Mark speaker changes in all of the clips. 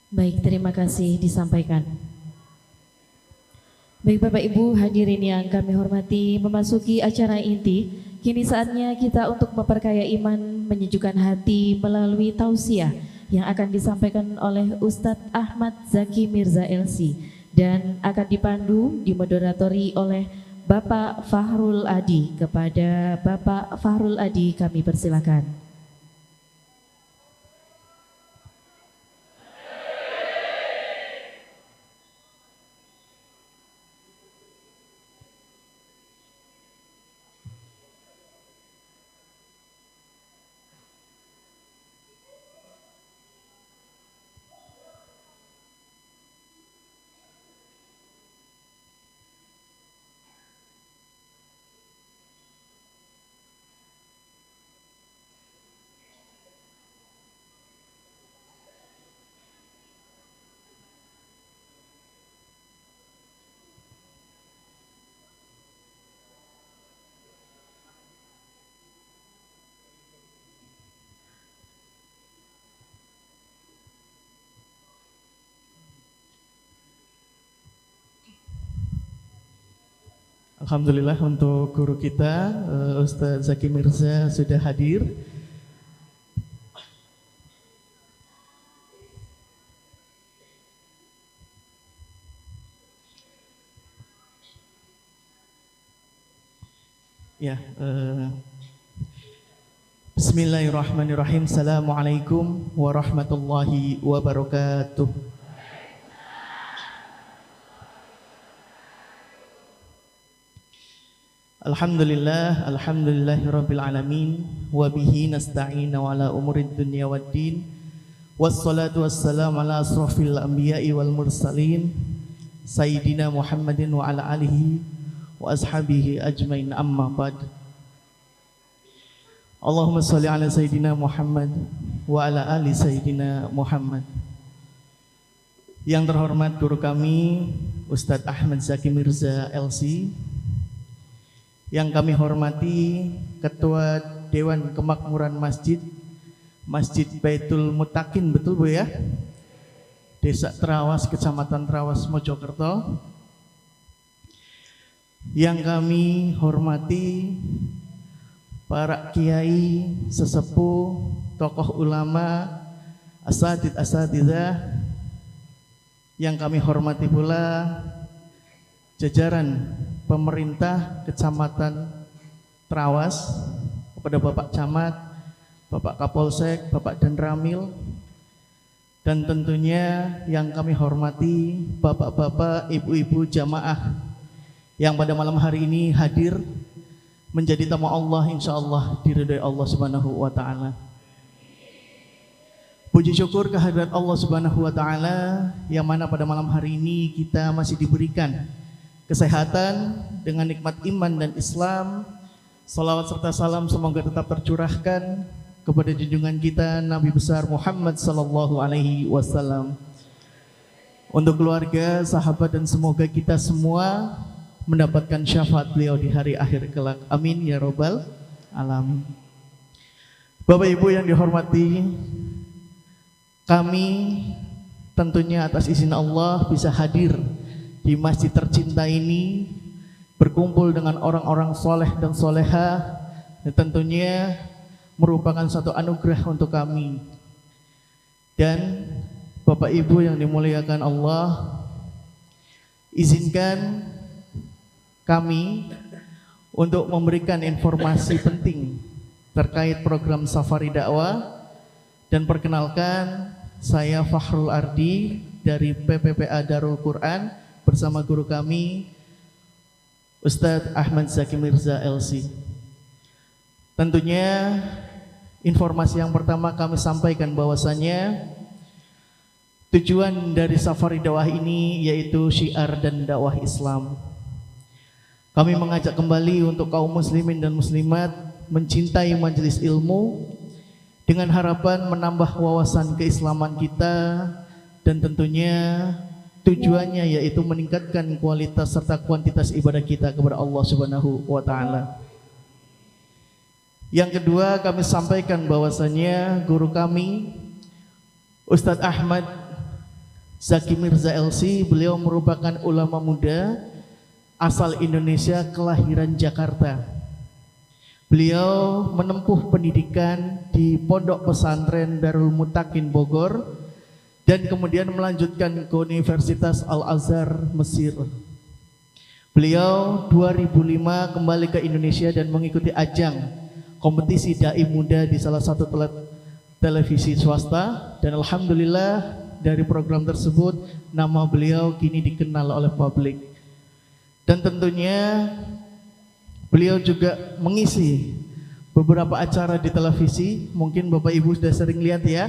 Speaker 1: Baik, terima kasih disampaikan. Baik Bapak Ibu hadirin yang kami hormati, memasuki acara inti, kini saatnya kita untuk memperkaya iman, menyejukkan hati melalui tausiah yang akan disampaikan oleh Ustadz Ahmad Zaki Mirza LC dan akan dipandu, dimoderatori oleh Bapak Fahrul Adi. Kepada Bapak Fahrul Adi kami persilakan.
Speaker 2: Alhamdulillah untuk guru kita Ustadz Zaki Mirza sudah hadir. Ya, Bismillahirrahmanirrahim. Assalamualaikum warahmatullahi wabarakatuh. Alhamdulillahirabbil alamin wa bihi nasta'inu ala umurid dunya waddin wassalatu wassalamu ala asrofil anbiya'i wal mursalin sayyidina Muhammadin wa ala alihi wa ashabihi ajmain, amma ba'd. Allahumma sholli ala sayyidina Muhammad wa ala ali sayyidina Muhammad. Yang terhormat guru kami Ustadz Ahmad Zaki Mirza LC, yang kami hormati Ketua Dewan Kemakmuran Masjid Baitul Mutakin, betul Bu ya? Desa Trawas, Kecamatan Trawas, Mojokerto. Yang kami hormati para kiai, sesepuh, tokoh ulama, asatidzah. Yang kami hormati pula jajaran pemerintah Kecamatan Trawas, kepada Bapak Camat, Bapak Kapolsek, Bapak Danramil, dan tentunya yang kami hormati Bapak-bapak, Ibu-ibu jamaah yang pada malam hari ini hadir menjadi tamu Allah, insya Allah diridhai Allah Subhanahu wa Ta'ala. Puji syukur kehadirat Allah Subhanahu wa Ta'ala yang mana pada malam hari ini kita masih diberikan kesehatan dengan nikmat iman dan Islam. Salawat serta salam semoga tetap tercurahkan kepada junjungan kita Nabi besar Muhammad sallallahu alaihi wasallam, untuk keluarga, sahabat, dan semoga kita semua mendapatkan syafaat beliau di hari akhir kelak. Amin ya robbal alamin. Bapak Ibu yang dihormati, kami tentunya atas izin Allah bisa hadir di masjid tercinta ini, berkumpul dengan orang-orang soleh dan soleha, dan tentunya merupakan satu anugerah untuk kami. Dan Bapak Ibu yang dimuliakan Allah, izinkan kami untuk memberikan informasi penting terkait program Safari Dakwah. Dan perkenalkan, saya Fahrul Ardi dari PPPA Darul Quran bersama guru kami Ustadz Ahmad Zaki Mirza LC. Tentunya informasi yang pertama kami sampaikan bahwasanya tujuan dari Safari Dakwah ini yaitu syiar dan dakwah Islam. Kami mengajak kembali untuk kaum muslimin dan muslimat mencintai majelis ilmu dengan harapan menambah wawasan keislaman kita, dan tentunya tujuannya yaitu meningkatkan kualitas serta kuantitas ibadah kita kepada Allah Subhanahu wa Ta'ala. Yang kedua, kami sampaikan bahwasanya guru kami Ustadz Ahmad Zaki Mirza LC. Beliau merupakan ulama muda asal Indonesia, kelahiran Jakarta. Beliau menempuh pendidikan di Pondok Pesantren Darul Mutakin Bogor dan kemudian melanjutkan ke Universitas Al-Azhar Mesir. Beliau 2005 kembali ke Indonesia dan mengikuti ajang kompetisi dai muda di salah satu televisi swasta, dan alhamdulillah dari program tersebut nama beliau kini dikenal oleh publik. Dan tentunya beliau juga mengisi beberapa acara di televisi. Mungkin Bapak Ibu sudah sering lihat ya.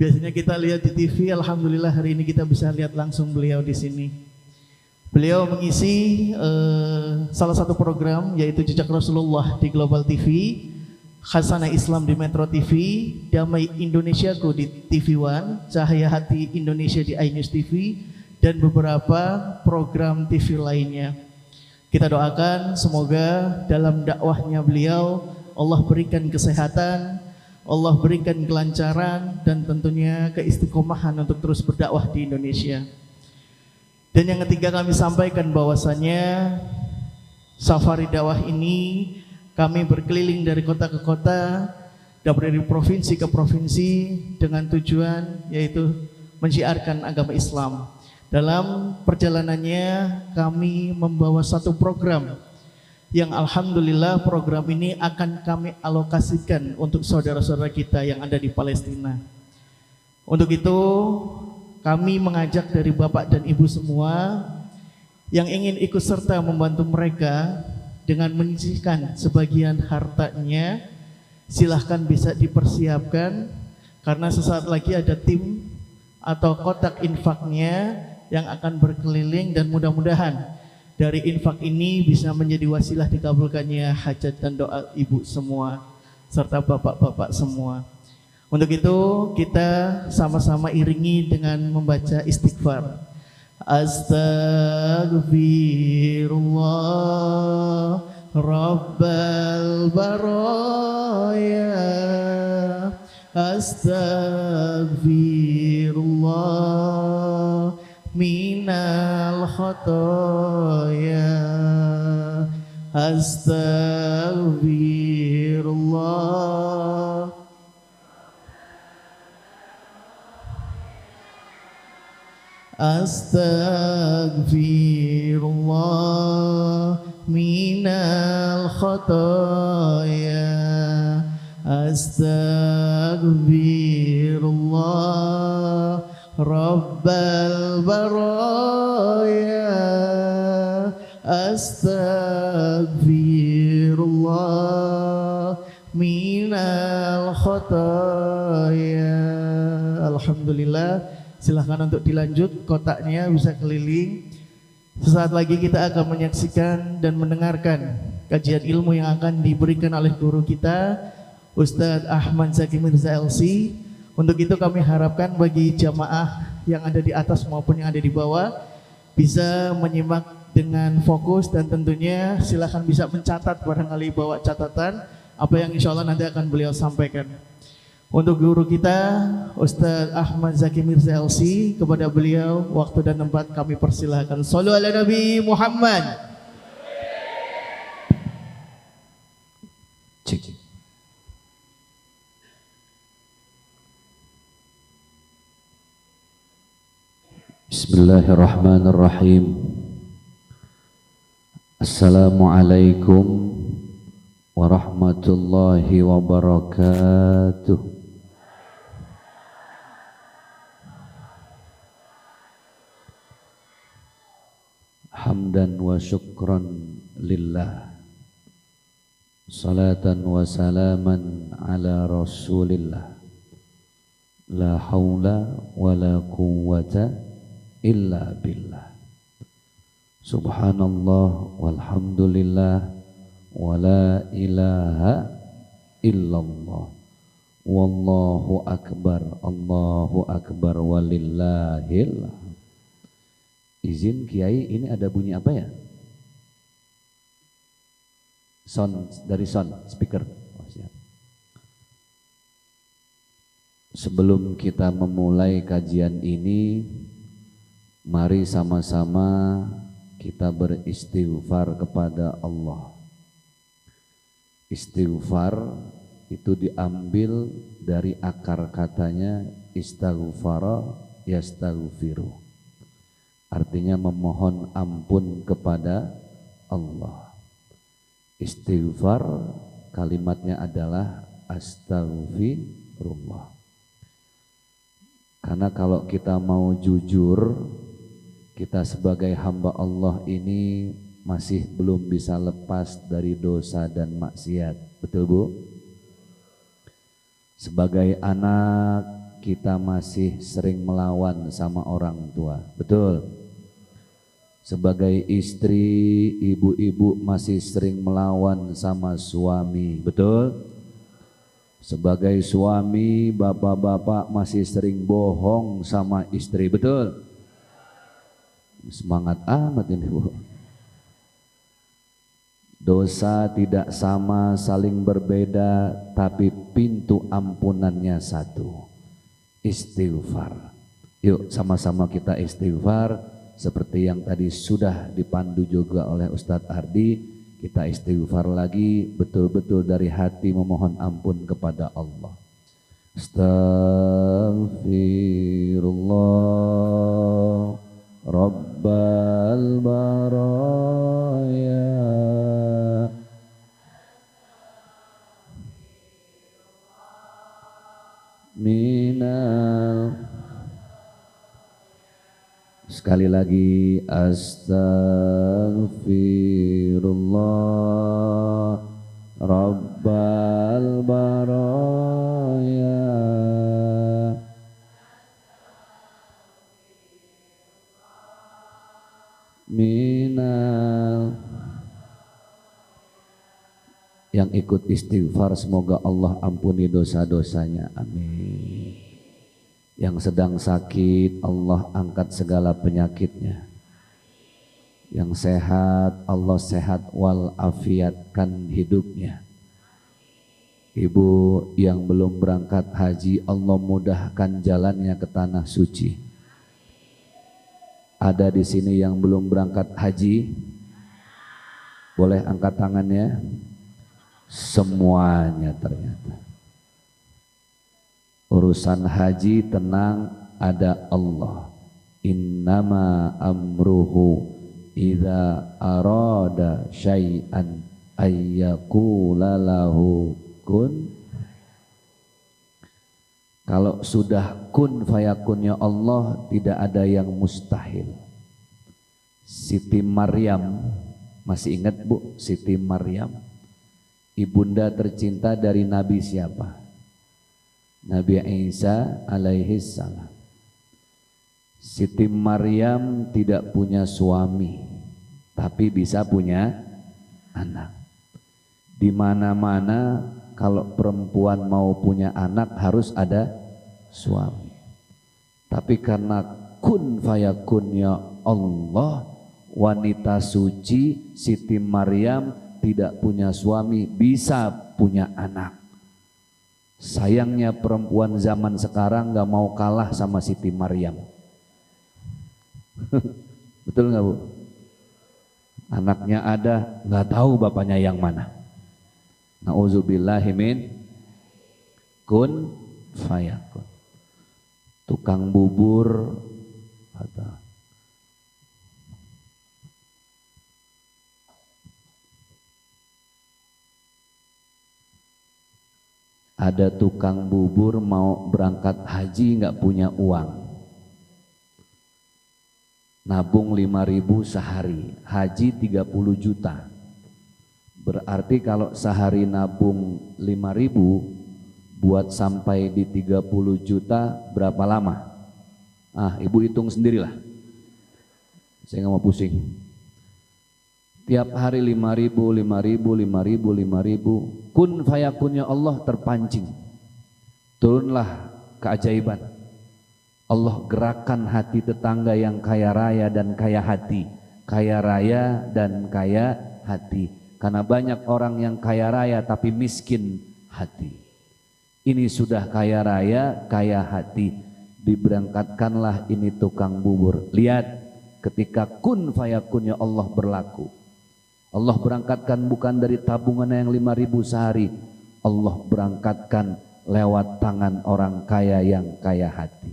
Speaker 2: Biasanya kita lihat di TV, alhamdulillah hari ini kita bisa lihat langsung beliau di sini. Beliau mengisi salah satu program yaitu Jejak Rasulullah di Global TV, Khasanah Islam di Metro TV, Damai Indonesiaku di TV One, Cahaya Hati Indonesia di iNews TV, dan beberapa program TV lainnya. Kita doakan semoga dalam dakwahnya beliau Allah berikan kesehatan, Allah berikan kelancaran, dan tentunya keistiqomahan untuk terus berdakwah di Indonesia. Dan yang ketiga, kami sampaikan bahwasanya safari dakwah ini kami berkeliling dari kota ke kota, dari provinsi ke provinsi dengan tujuan yaitu menyiarkan agama Islam. Dalam perjalanannya kami membawa satu program yang alhamdulillah program ini akan kami alokasikan untuk saudara-saudara kita yang ada di Palestina. Untuk itu kami mengajak dari Bapak dan Ibu semua yang ingin ikut serta membantu mereka dengan menyisihkan sebagian hartanya, silahkan bisa dipersiapkan karena sesaat lagi ada tim atau kotak infaknya yang akan berkeliling, dan mudah-mudahan dari infak ini bisa menjadi wasilah dikabulkannya hajat dan doa ibu semua serta bapak-bapak semua. Untuk itu kita sama-sama iringi dengan membaca istighfar. Astaghfirullah Rabbal baraya, Astaghfirullah minal khotoya, Astaghfirullah Astaghfirullah minal khotoya, Astaghfirullah Rabbal baraya, Astaghfirullah minal khotoya. Alhamdulillah. Silahkan untuk dilanjut, kotaknya bisa keliling. Sesaat lagi kita akan menyaksikan dan mendengarkan kajian ilmu yang akan diberikan oleh guru kita Ustadz Ahmad Zaki Mirza LC. Untuk itu kami harapkan bagi jamaah yang ada di atas maupun yang ada di bawah bisa menyimak dengan fokus, dan tentunya silahkan bisa mencatat, barangkali bawa catatan apa yang insya Allah nanti akan beliau sampaikan. Untuk guru kita Ustadz Ahmad Zaki Mirza LC, kepada beliau waktu dan tempat kami persilahkan. Shallu ala Nabi Muhammad.
Speaker 3: Cik. Bismillahirrahmanirrahim. Assalamualaikum warahmatullahi wabarakatuh. Hamdan wa syukran lillah, salatan wa salaman ala rasulillah, la hawla wa la quwwata illa billah. Subhanallah walhamdulillah wa la ilaha illallah, wallahu akbar walillahil. Izin Kiai, ini ada bunyi apa ya? Sound, dari sound speaker. Oh, siap. Sebelum kita memulai kajian ini, Mari sama-sama kita beristighfar kepada Allah. Istighfar itu diambil dari akar katanya istaghfara yastaghfiru. Artinya memohon ampun kepada Allah. Istighfar kalimatnya adalah astaghfirullah. Karena kalau kita mau jujur, kita sebagai hamba Allah ini masih belum bisa lepas dari dosa dan maksiat. Betul Bu? Sebagai anak kita masih sering melawan sama orang tua. Betul? Sebagai istri, ibu-ibu masih sering melawan sama suami. Betul? Sebagai suami, bapak-bapak masih sering bohong sama istri. Betul? Semangat amat ini Bu. Dosa tidak sama, saling berbeda, tapi pintu ampunannya satu. Istighfar. Yuk sama-sama kita istighfar seperti yang tadi sudah dipandu juga oleh Ustadz Ardi. Kita istighfar lagi betul-betul dari hati memohon ampun kepada Allah. Astaghfirullah Rabbal baraya minal. Sekali lagi astaghfirullah Rabbal baraya minal. Yang ikut istighfar semoga Allah ampuni dosa-dosanya, amin. Yang sedang sakit Allah angkat segala penyakitnya. Yang sehat Allah sehat walafiatkan hidupnya. Ibu yang belum berangkat haji Allah mudahkan jalannya ke tanah suci. Ada di sini yang belum berangkat haji? Boleh angkat tangannya? Semuanya ternyata. Urusan haji tenang, ada Allah. Innama amruhu idza arada syai'an ayyaqula lahu kun. Kalau sudah kun fayakunnya Allah, tidak ada yang mustahil. Siti Maryam, masih ingat Bu Siti Maryam? Ibunda tercinta dari Nabi siapa? Nabi Isa alaihi salam. Siti Maryam tidak punya suami, tapi bisa punya anak. Di mana-mana kalau perempuan mau punya anak harus ada suami. Tapi karena kun fayakunnya Allah, wanita suci Siti Maryam tidak punya suami, bisa punya anak. Sayangnya perempuan zaman sekarang gak mau kalah sama Siti Maryam. Betul gak Bu? Anaknya ada, gak tahu bapaknya yang mana. Na'udzubillahi min kun fayakun. Tukang bubur kata, ada tukang bubur mau berangkat haji nggak punya uang, nabung 5.000 sehari, haji 30 juta. Berarti kalau sehari nabung 5.000 buat sampai di 30 juta berapa lama? Ibu hitung sendirilah, saya nggak mau pusing. Tiap hari 5.000, 5.000, 5.000, 5.000. Kun fayakunnya Allah terpancing. Turunlah keajaiban. Allah gerakan hati tetangga yang kaya raya dan kaya hati. Kaya raya dan kaya hati. Karena banyak orang yang kaya raya tapi miskin hati. Ini sudah kaya raya, kaya hati. Diberangkatkanlah ini tukang bubur. Lihat. ketika kun fayakun ya Allah berlaku. Allah berangkatkan bukan dari tabungan yang 5.000 sehari, Allah berangkatkan lewat tangan orang kaya yang kaya hati.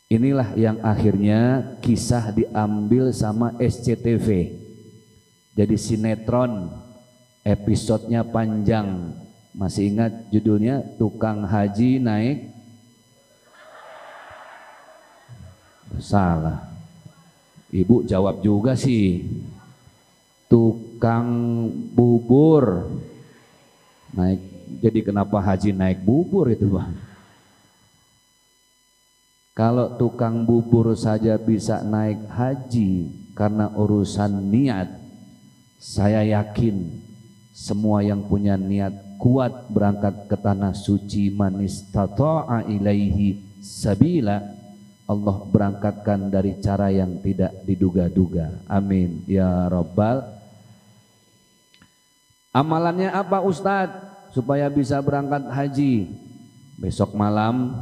Speaker 3: Inilah yang akhirnya kisah diambil sama SCTV. Jadi sinetron, episodenya panjang. Masih ingat judulnya Tukang Haji Naik? Salah. Ibu jawab juga sih. Tukang bubur naik. Jadi kenapa haji naik bubur itu, Bang? Kalau tukang bubur saja bisa naik haji karena urusan niat, saya yakin semua yang punya niat kuat berangkat ke tanah suci, man istata'a ilaihi sabila, Allah berangkatkan dari cara yang tidak diduga-duga. Amin ya rabbal. Amalannya apa Ustadz supaya bisa berangkat haji? Besok malam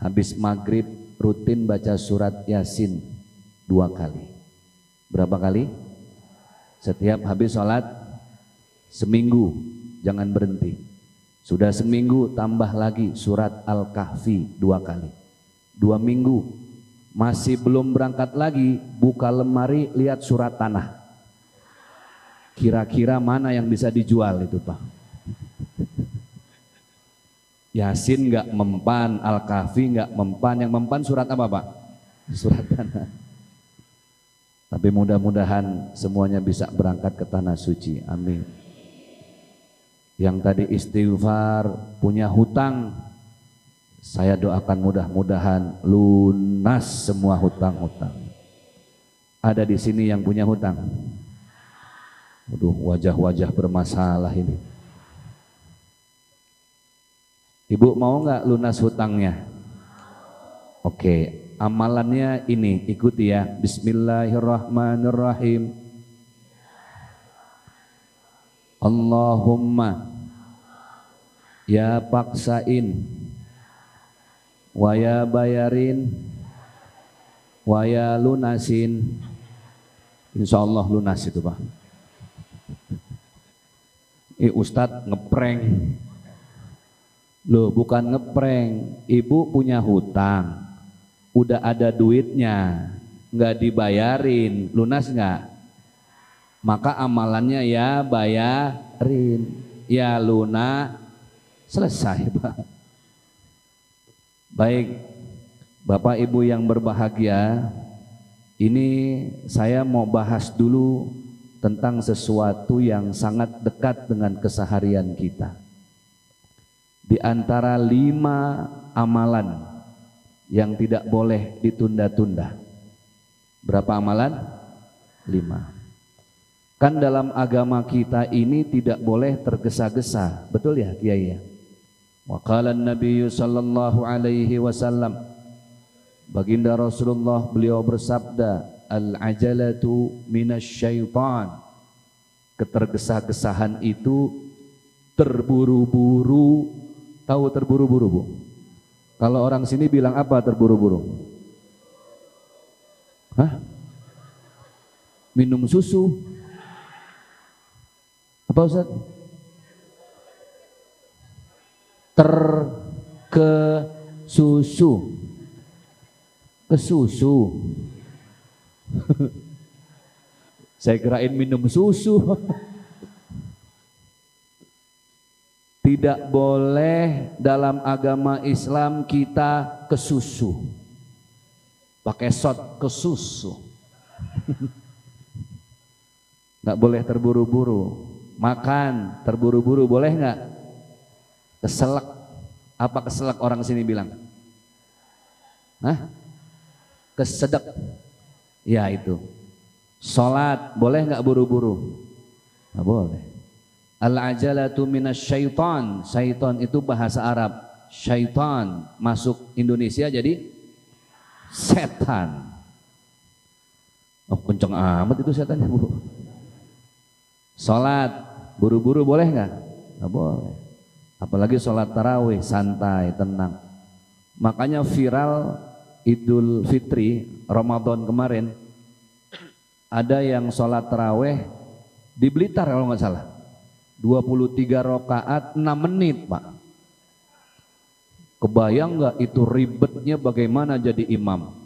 Speaker 3: habis maghrib rutin baca surat Yasin 2 kali. Berapa kali? Setiap habis sholat seminggu, jangan berhenti. Sudah seminggu tambah lagi surat Al-Kahfi 2 kali. 2 minggu masih belum berangkat lagi, buka lemari lihat surat Tanah. Kira-kira mana yang bisa dijual itu, Pak? Yasin nggak mempan, Al-Kahfi nggak mempan, yang mempan surat apa, Pak? Surat Tanah. Tapi mudah-mudahan semuanya bisa berangkat ke tanah suci. Amin. Yang tadi istighfar, punya hutang, saya doakan mudah-mudahan lunas semua hutang-hutang. Ada di sini yang punya hutang? Waduh, wajah-wajah bermasalah ini. Ibu mau nggak lunas hutangnya? Oke, amalannya ini, ikuti ya. Bismillahirrahmanirrahim. Allahumma ya paksain wa ya bayarin wa ya lunasin. Insyaallah lunas itu, Pak. Ustadz ngeprank. Loh, bukan ngeprank. Ibu punya hutang, udah ada duitnya, nggak dibayarin, lunas nggak? Maka amalannya ya bayarin, ya lunas, selesai, Pak. Baik, Bapak Ibu yang berbahagia, ini saya mau bahas dulu tentang sesuatu yang sangat dekat dengan keseharian kita. Di antara 5 amalan yang tidak boleh ditunda-tunda. Berapa amalan? 5. Kan dalam agama kita ini tidak boleh tergesa-gesa. Betul ya, Kiai ya? Wa qala an-nabiy sallallahu alaihi wasallam, baginda Rasulullah beliau bersabda, al-ajalatu minasyaitan. Ketergesa-gesahan itu terburu-buru. Tahu terburu-buru, Bu? Kalau orang sini bilang apa terburu-buru? Hah? Minum susu. Apa Ustaz? Susu. Ke susu. Saya kirain minum susu. Tidak boleh dalam agama Islam kita ke susu. Pakai shot ke susu. Nggak boleh terburu-buru. Makan terburu-buru boleh nggak? Keselak. Apa keselak orang sini bilang? Hah? Kesedek. Ya itu. Sholat boleh nggak buru-buru? Nggak boleh. Al-ajalatu minasyaitan. Syaitan itu bahasa Arab. Syaitan masuk Indonesia jadi setan. Oh, kenceng amat itu setannya, Bu. Sholat buru-buru boleh nggak? Nggak boleh. Apalagi sholat tarawih santai, tenang. Makanya viral Idul Fitri Ramadan kemarin Ada yang sholat taraweh di Blitar kalau nggak salah, 23 rakaat 6 menit Pak. Kebayang nggak itu ribetnya bagaimana jadi imam?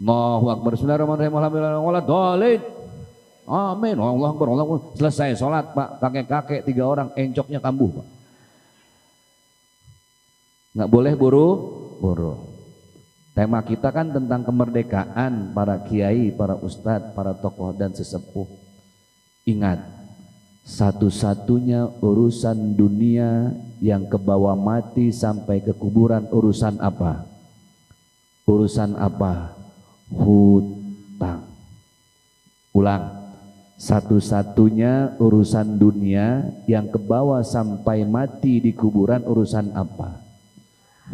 Speaker 3: Allahu Akbar, Bismillahirrahmanirrahim, Alhamdulillah, amin, Allahu Akbar, Allahu Akbar. Selesai sholat Pak, kakek-kakek 3 orang encoknya kambuh Pak. Nggak boleh buru-buru. Tema kita kan tentang kemerdekaan para kiai, para ustadz, para tokoh dan sesepuh. Ingat, satu-satunya urusan dunia yang kebawa mati sampai ke kuburan urusan apa? Urusan apa? Hutang. Ulang, satu-satunya urusan dunia yang kebawa sampai mati di kuburan urusan apa?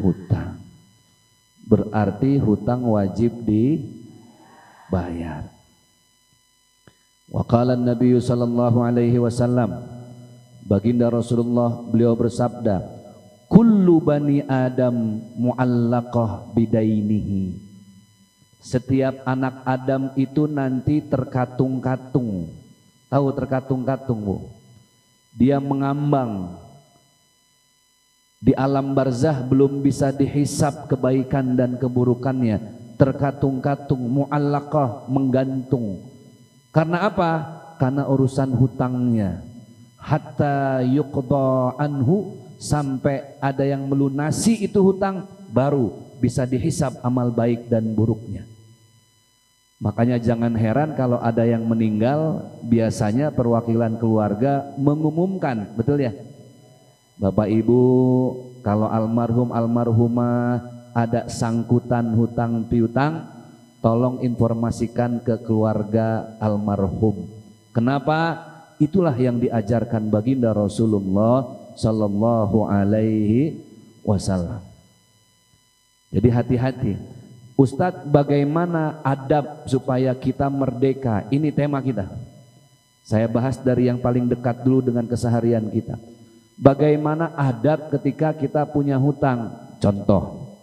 Speaker 3: Hutang. Berarti hutang wajib dibayar. Wa qala Nabi sallallahu alaihi wasallam, baginda Rasulullah beliau bersabda, kullu bani Adam muallaqah bidainihi. Setiap anak Adam itu nanti terkatung-katung. Tahu terkatung-katung, Bu? Dia mengambang di alam barzah, belum bisa dihisab kebaikan dan keburukannya, terkatung-katung, muallaqah, menggantung. Karena apa? Karena urusan hutangnya. Hatta yuqda anhu, sampai ada yang melunasi itu hutang, baru bisa dihisab amal baik dan buruknya. Makanya jangan heran kalau ada yang meninggal, biasanya perwakilan keluarga mengumumkan, betul ya? Bapak Ibu, kalau almarhum almarhumah ada sangkutan hutang piutang, tolong informasikan ke keluarga almarhum. Kenapa? Itulah yang diajarkan baginda Rasulullah sallallahu alaihi wasallam. Jadi hati-hati. Ustadz, bagaimana adab supaya kita merdeka? Ini tema kita. Saya bahas dari yang paling dekat dulu dengan keseharian kita. Bagaimana adab ketika kita punya hutang? Contoh,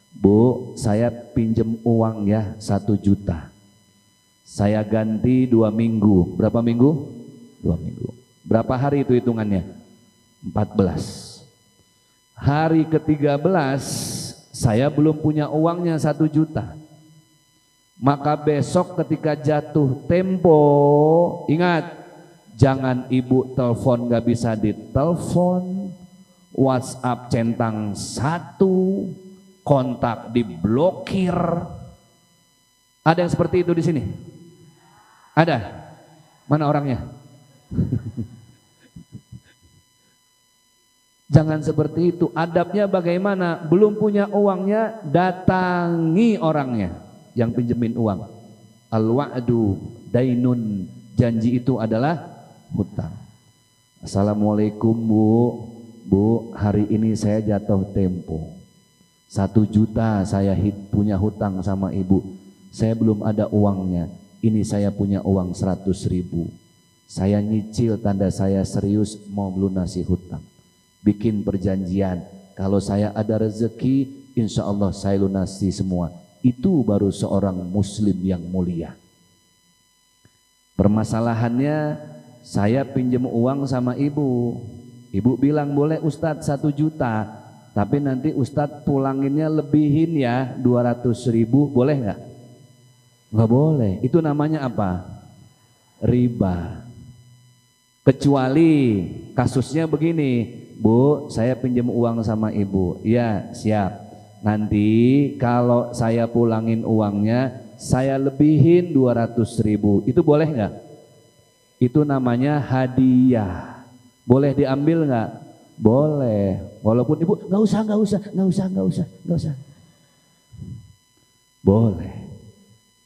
Speaker 3: Bu, saya pinjem uang ya 1 juta. Saya ganti 2 minggu. Berapa minggu? 2 minggu. Berapa hari itu hitungannya? 14. Hari ke-13 saya belum punya uangnya 1 juta. Maka besok ketika jatuh tempo, ingat, jangan ibu telepon gak bisa ditelepon, WhatsApp centang 1, kontak diblokir. Ada yang seperti itu di sini? Ada? Mana orangnya? Jangan seperti itu. Adabnya bagaimana? Belum punya uangnya, datangi orangnya yang pinjemin uang. Al-wa'du dainun, janji itu adalah hutang. Assalamualaikum Bu, hari ini saya jatuh tempo 1 juta, saya punya hutang sama ibu, saya belum ada uangnya, ini saya punya uang 100.000, saya nyicil, tanda saya serius mau melunasi hutang. Bikin perjanjian, kalau saya ada rezeki insya Allah saya lunasi semua. Itu baru seorang muslim yang mulia. Permasalahannya, saya pinjam uang sama ibu. Ibu bilang boleh Ustadz 1 juta, tapi nanti Ustadz pulanginnya lebihin ya 200.000, boleh nggak? Nggak boleh. Itu namanya apa? Riba. Kecuali kasusnya begini, Bu, saya pinjam uang sama ibu. Ya siap. Nanti kalau saya pulangin uangnya, saya lebihin 200.000. Itu boleh nggak? Itu namanya hadiah. Boleh diambil nggak? Boleh. Walaupun ibu nggak usah. Boleh.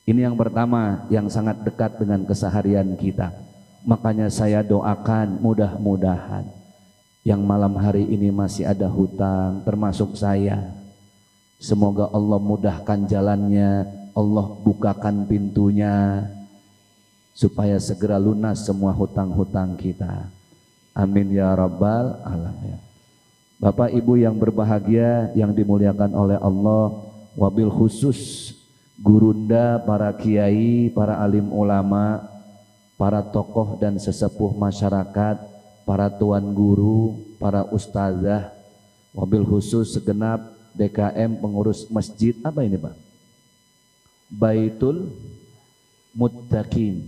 Speaker 3: Ini yang pertama yang sangat dekat dengan keseharian kita. Makanya saya doakan mudah-mudahan yang malam hari ini masih ada hutang, termasuk saya. Semoga Allah mudahkan jalannya, Allah bukakan pintunya, supaya segera lunas semua hutang-hutang kita. Amin ya rabbal alamin. Bapak Ibu yang berbahagia, yang dimuliakan oleh Allah, wabil khusus gurunda, para kiai, para alim ulama, para tokoh dan sesepuh masyarakat, para tuan guru, para ustazah, wabil khusus segenap DKM pengurus masjid, apa ini Pak? Baitul Muttaqin,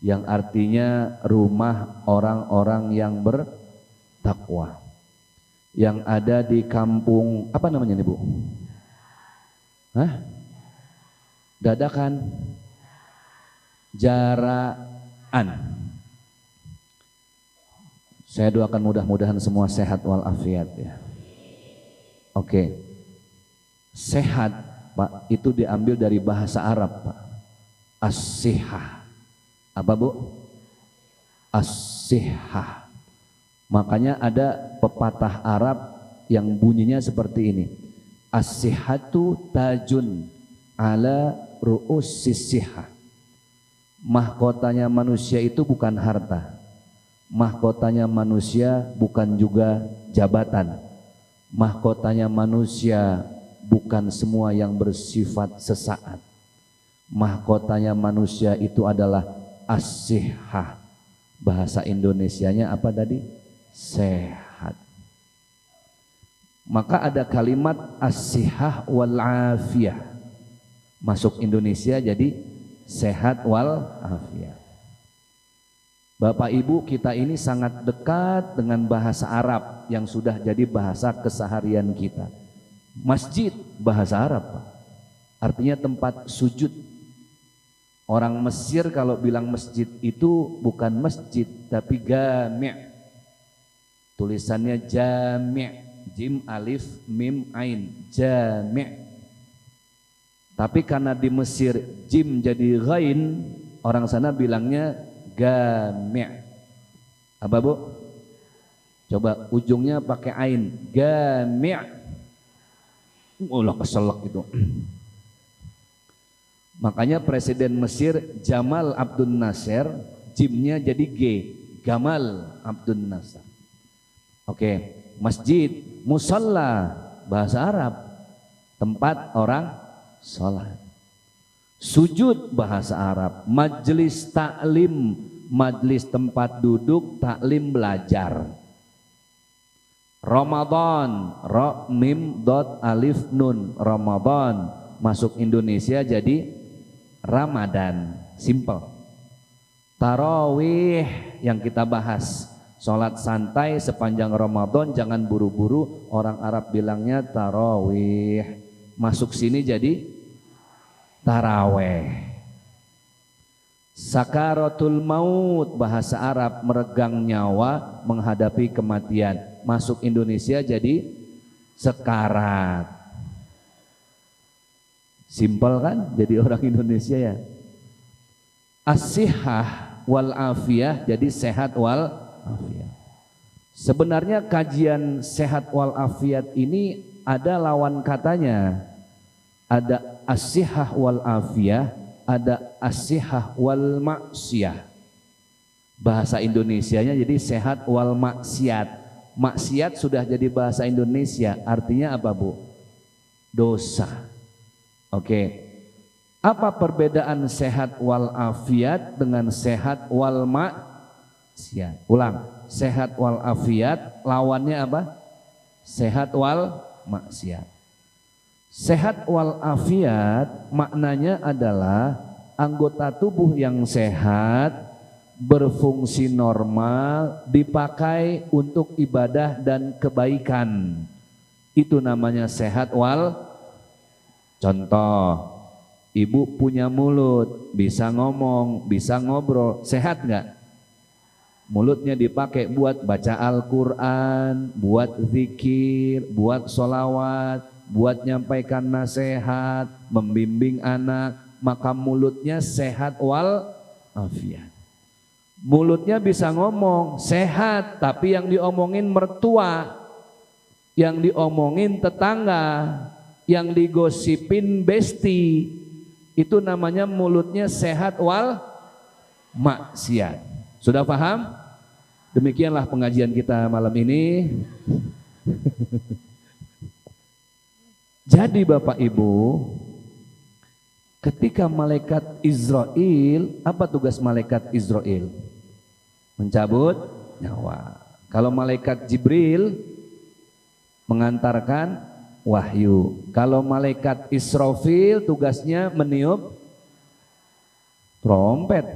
Speaker 3: yang artinya rumah orang-orang yang bertakwa, yang ada di kampung, apa namanya nih Bu? Hah? Dadakan, Jaraan. Saya doakan mudah-mudahan semua sehat walafiat ya. Oke. Sehat Pak itu diambil dari bahasa Arab Pak. As-sihah. Apa Bu? As-sihah. Makanya ada pepatah Arab yang bunyinya seperti ini. As-sihatu tajun ala ru'ussis sihah. Mahkotanya manusia itu bukan harta. Mahkotanya manusia bukan juga jabatan. Mahkotanya manusia bukan semua yang bersifat sesaat. Mahkotanya manusia itu adalah as-sihah. Bahasa Indonesianya apa tadi? Sehat. Maka ada kalimat as-sihah wal afiyah. Masuk Indonesia jadi sehat wal afiyah. Bapak Ibu, kita ini sangat dekat dengan bahasa Arab yang sudah jadi bahasa keseharian kita. Masjid bahasa Arab Pak. Artinya tempat sujud. Orang Mesir kalau bilang masjid itu bukan masjid tapi jami'. Tulisannya jami', jim alif mim ain, jami'. Tapi karena di Mesir jim jadi ghain, orang sana bilangnya jami'. Apa Bu? Coba ujungnya pakai ain, jami'. Allah keselak itu. Makanya Presiden Mesir Jamal Abdul Nasser, jimnya jadi G, Gamal Abdul Nasser. Oke, masjid, musalla bahasa Arab, tempat orang sholat. Sujud bahasa Arab, majlis taklim, majlis tempat duduk, taklim belajar. Ramadan, ra mim dot alif nun, Ramadan masuk Indonesia jadi Ramadan, simple. Tarawih yang kita bahas, sholat santai sepanjang Ramadan, jangan buru-buru, orang Arab bilangnya tarawih. Masuk sini jadi taraweh. Sakaratul maut bahasa Arab, meregang nyawa menghadapi kematian. Masuk Indonesia jadi sekarat. Simpel kan jadi orang Indonesia ya. As-sihah wal afiyah jadi sehat wal afiyah. Sebenarnya kajian sehat wal afiat ini ada lawan katanya. Ada as-sihah wal afiyah, ada as-sihah wal maksiyah. Bahasa Indonesianya jadi sehat wal maksiat. Maksiat sudah jadi bahasa Indonesia, artinya apa Bu? Dosa. Oke. Apa perbedaan sehat wal afiat dengan sehat wal maksiat? Ulang. Sehat wal afiat lawannya apa? Sehat wal maksiat. Sehat wal afiat maknanya adalah anggota tubuh yang sehat, berfungsi normal, dipakai untuk ibadah dan kebaikan. Itu namanya sehat wal. Contoh, ibu punya mulut, bisa ngomong, bisa ngobrol, sehat nggak? Mulutnya dipakai buat baca Al-Quran, buat zikir, buat sholawat, buat nyampaikan nasihat, membimbing anak, maka mulutnya sehat wal afiat. Mulutnya bisa ngomong, sehat, tapi yang diomongin mertua, yang diomongin tetangga, yang digosipin besti, itu namanya mulutnya sehat wal maksiat. Sudah paham? Demikianlah pengajian kita malam ini. Jadi Bapak Ibu, Ketika malaikat Israel, apa tugas malaikat Israel? Mencabut nyawa. Kalau malaikat Jibril mengantarkan wahyu. Kalau malaikat Israfil tugasnya meniup trompet.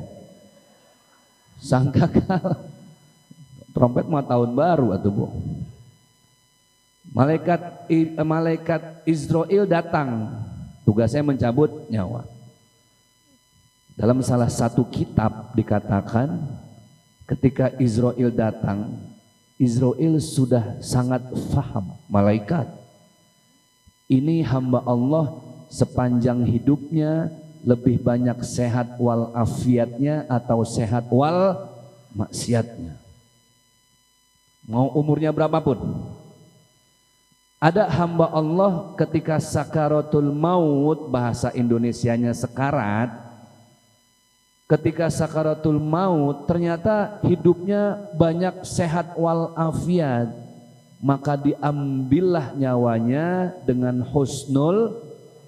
Speaker 3: Sangkakala. Trompet mah tahun baru atuh, Bu. Malaikat Israel datang. Tugasnya mencabut nyawa. Dalam salah satu kitab dikatakan ketika Israel datang, Israel sudah sangat faham, malaikat ini hamba Allah sepanjang hidupnya lebih banyak sehat wal afiatnya atau sehat wal maksiatnya. Mau umurnya berapapun. Ada hamba Allah ketika sakaratul maut, bahasa Indonesianya sekarat. Ketika sakaratul maut ternyata hidupnya banyak sehat wal afiat, maka diambillah nyawanya dengan husnul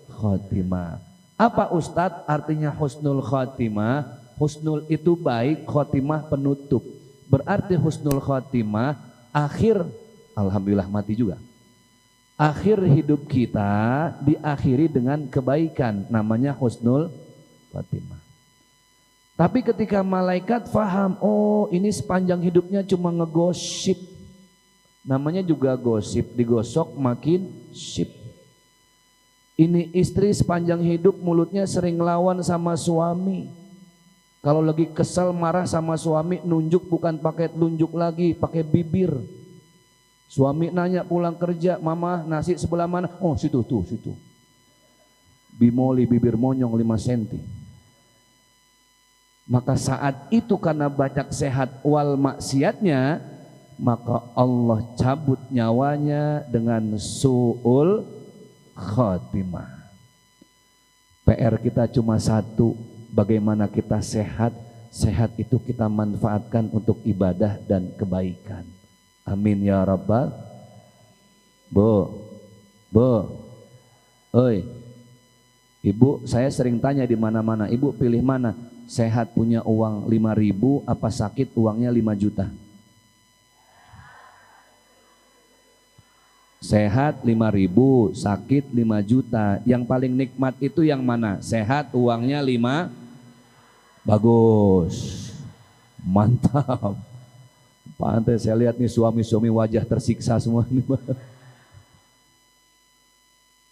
Speaker 3: khotimah. Apa Ustadz artinya husnul khotimah? Husnul itu baik, khotimah penutup. Berarti husnul khotimah akhir, alhamdulillah mati juga. Akhir hidup kita diakhiri dengan kebaikan, namanya husnul khotimah. Tapi ketika malaikat faham, oh ini sepanjang hidupnya cuma ngegosip. Namanya juga gosip, digosok makin sip. Ini istri sepanjang hidup mulutnya sering lawan sama suami. Kalau lagi kesel marah sama suami, nunjuk bukan pakai telunjuk lagi, pakai bibir. Suami nanya pulang kerja, mama nasi sebelah mana? Oh situ tuh, situ. Bimoli bibir monyong 5 cm. Maka saat itu karena banyak sehat wal maksiatnya, maka Allah cabut nyawanya dengan su'ul khatimah. PR kita cuma satu, bagaimana kita sehat. Sehat itu kita manfaatkan untuk ibadah dan kebaikan. Amin ya rabbal. Bu, oi, ibu saya sering tanya di mana-mana, ibu pilih mana? Sehat punya uang 5.000 apa sakit uangnya 5 juta? Sehat 5.000, sakit 5 juta. Yang paling nikmat itu yang mana? Sehat uangnya 5. Bagus. Mantap. Pantai saya lihat nih suami-suami wajah tersiksa semua nih.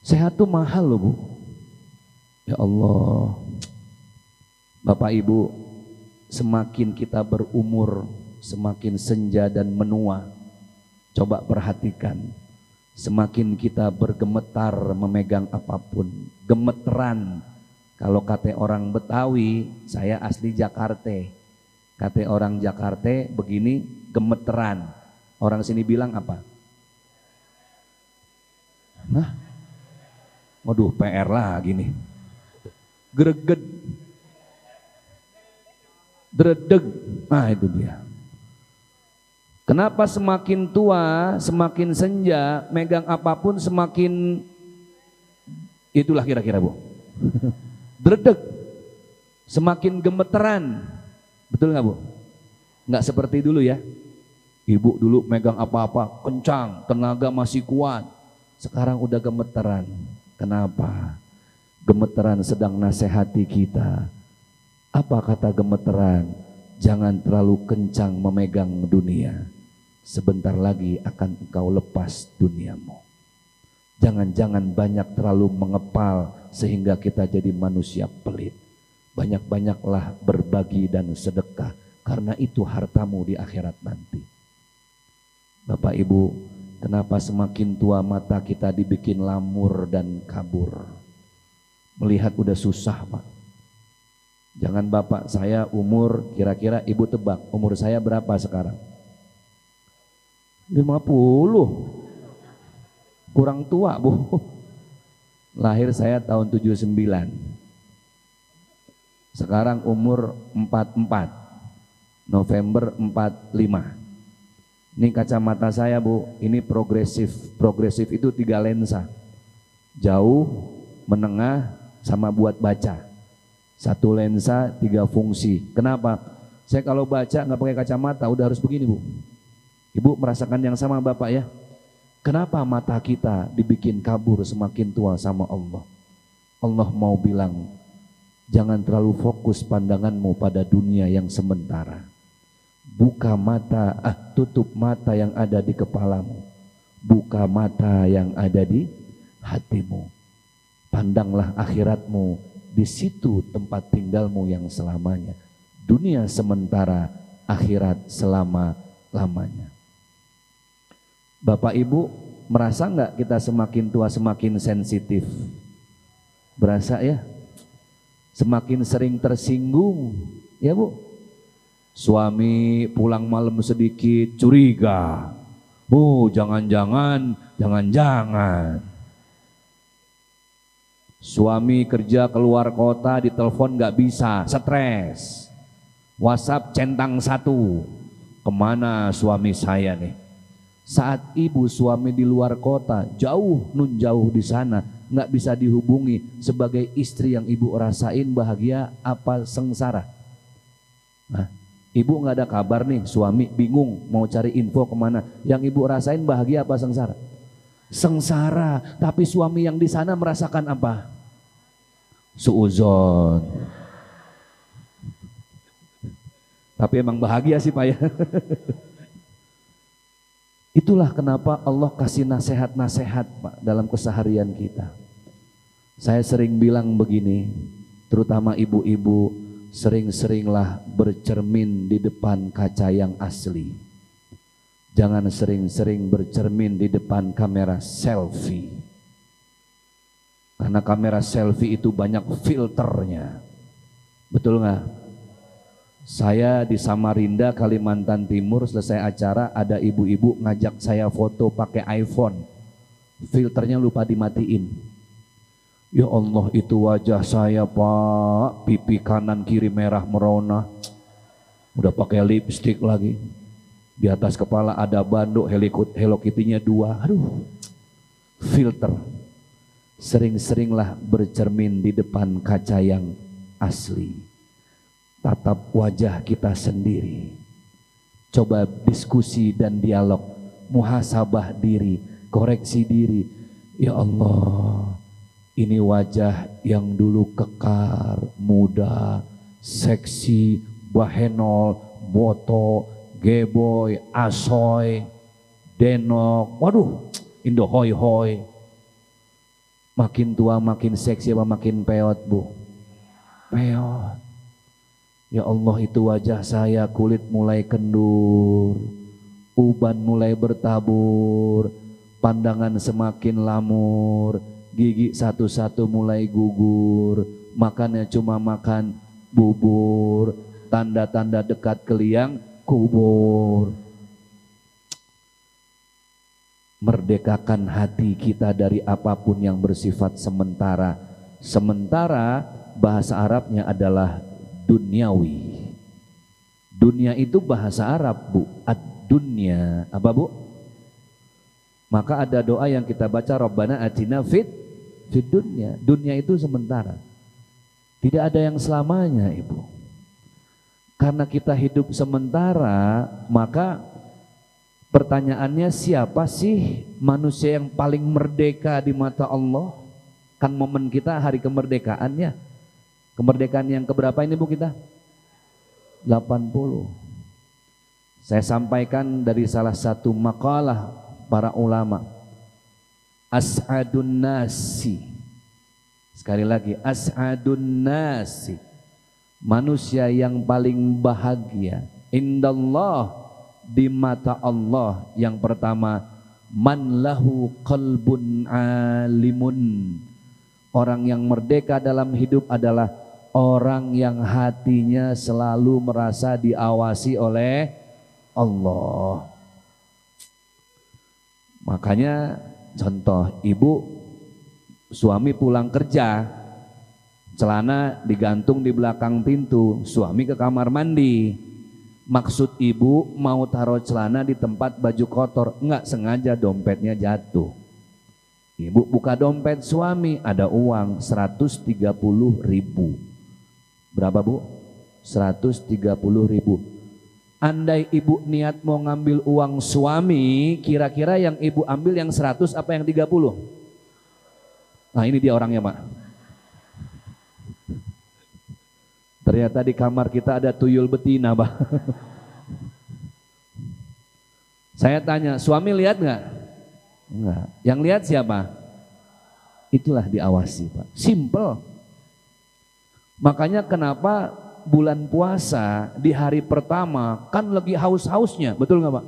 Speaker 3: Sehat tuh mahal loh, Bu. Ya Allah. Bapak Ibu, semakin kita berumur, semakin senja dan menua. Coba perhatikan. Semakin kita bergemetar memegang apapun. Gemeteran. Kalau kata orang Betawi, saya asli Jakarta. Kata orang Jakarta begini, gemeteran. Orang sini bilang apa? Hah? Waduh, PR lagi nih. Greget. Dredeg. Nah itu dia. Kenapa semakin tua, semakin senja, megang apapun semakin, itulah kira-kira, Bu. Dredeg. Semakin gemeteran. Betul nggak, Bu? Nggak seperti dulu ya. Ibu dulu megang apa-apa kencang, tenaga masih kuat. Sekarang udah gemeteran. Kenapa? Gemeteran sedang nasihati kita. Apa kata gemeteran? Jangan terlalu kencang memegang dunia. Sebentar lagi akan engkau lepas duniamu. Jangan-jangan banyak terlalu mengepal sehingga kita jadi manusia pelit. Banyak-banyaklah berbagi dan sedekah, karena itu hartamu di akhirat nanti. Bapak Ibu, kenapa semakin tua mata kita dibikin lamur dan kabur? Melihat udah susah, Pak. Jangan Bapak, saya umur, kira-kira Ibu tebak, umur saya berapa sekarang? 50. Kurang tua, Bu. Lahir saya tahun 79. Sekarang umur 44. November 45. Ini kacamata saya, Bu. Ini progresif. Progresif itu 3 lensa. Jauh, menengah, sama buat baca. Satu lensa, 3 fungsi. Kenapa? Saya kalau baca nggak pakai kacamata udah harus begini Bu. Ibu merasakan yang sama Bapak ya? Kenapa mata kita dibikin kabur semakin tua sama Allah? Allah mau bilang, jangan terlalu fokus pandanganmu pada dunia yang sementara. Buka mata, tutup mata yang ada di kepalamu. Buka mata yang ada di hatimu. Pandanglah akhiratmu, di situ tempat tinggalmu yang selamanya. Dunia sementara, akhirat selama-lamanya. Bapak Ibu, merasa nggak kita semakin tua semakin sensitif? Berasa ya? Semakin sering tersinggung, ya Bu? Suami pulang malam sedikit curiga. Jangan-jangan. Suami kerja keluar kota, ditelepon nggak bisa, stres. WhatsApp centang 1. Kemana suami saya nih? Saat ibu suami di luar kota, jauh di sana, nggak bisa dihubungi. Sebagai istri yang ibu rasain bahagia apa sengsara? Nah, ibu nggak ada kabar nih, suami bingung mau cari info kemana. Yang ibu rasain bahagia apa sengsara? Sengsara. Tapi suami yang di sana merasakan apa? Suuzon. Tapi emang bahagia sih Pak ya. Itulah kenapa Allah kasih nasihat-nasihat Pak dalam keseharian kita. Saya sering bilang begini, terutama ibu-ibu, sering-seringlah bercermin di depan kaca yang asli. Jangan sering-sering bercermin di depan kamera selfie. Karena kamera selfie itu banyak filternya. Betul nggak? Saya di Samarinda, Kalimantan Timur, selesai acara ada ibu-ibu ngajak saya foto pakai iPhone. Filternya lupa dimatiin. Ya Allah, itu wajah saya Pak, pipi kanan kiri merah merona. Udah pakai lipstick lagi. Di atas kepala ada banduk, Hello Kitty-nya 2. Aduh, filter. Sering-seringlah bercermin di depan kaca yang asli. Tatap wajah kita sendiri. Coba diskusi dan dialog, muhasabah diri, koreksi diri. Ya Allah, ini wajah yang dulu kekar, muda, seksi, bahenol, boto, geboy, asoy, denok. Waduh, indo hoi hoi. Makin tua makin seksi apa makin peot Bu? Peot. Ya Allah, itu wajah saya, kulit mulai kendur, uban mulai bertabur, pandangan semakin lamur, gigi satu-satu mulai gugur, makannya cuma makan bubur, tanda-tanda dekat ke liang kubur. Merdekakan hati kita dari apapun yang bersifat sementara. Sementara bahasa Arabnya adalah duniawi. Dunia itu bahasa Arab Bu, ad-dunya. Apa Bu? Maka ada doa yang kita baca, Rabbana atina fid dunya. Dunia itu sementara. Tidak ada yang selamanya Ibu. Karena kita hidup sementara, maka pertanyaannya, siapa sih manusia yang paling merdeka di mata Allah? Kan momen kita hari kemerdekaannya. Kemerdekaan yang keberapa ini Bu kita? 80. Saya sampaikan dari salah satu makalah para ulama. As'adun nasi. Sekali lagi, as'adun nasi. Manusia yang paling bahagia indallah, di mata Allah. Yang pertama, man lahu qalbun alimun. Orang yang merdeka dalam hidup adalah orang yang hatinya selalu merasa diawasi oleh Allah. Makanya contoh, ibu suami pulang kerja, celana digantung di belakang pintu, suami ke kamar mandi. Maksud ibu mau taruh celana di tempat baju kotor, enggak sengaja dompetnya jatuh. Ibu buka dompet suami, ada uang 130.000. Berapa Bu? 130.000. Andai ibu niat mau ngambil uang suami, kira-kira yang ibu ambil yang 100 apa yang 30? Nah ini dia orangnya Pak. Ternyata di kamar kita ada tuyul betina Pak. Saya tanya, suami lihat nggak? Enggak. Yang lihat siapa? Itulah diawasi Pak. Simple. Makanya kenapa bulan puasa di hari pertama kan lagi haus-hausnya, betul nggak Pak?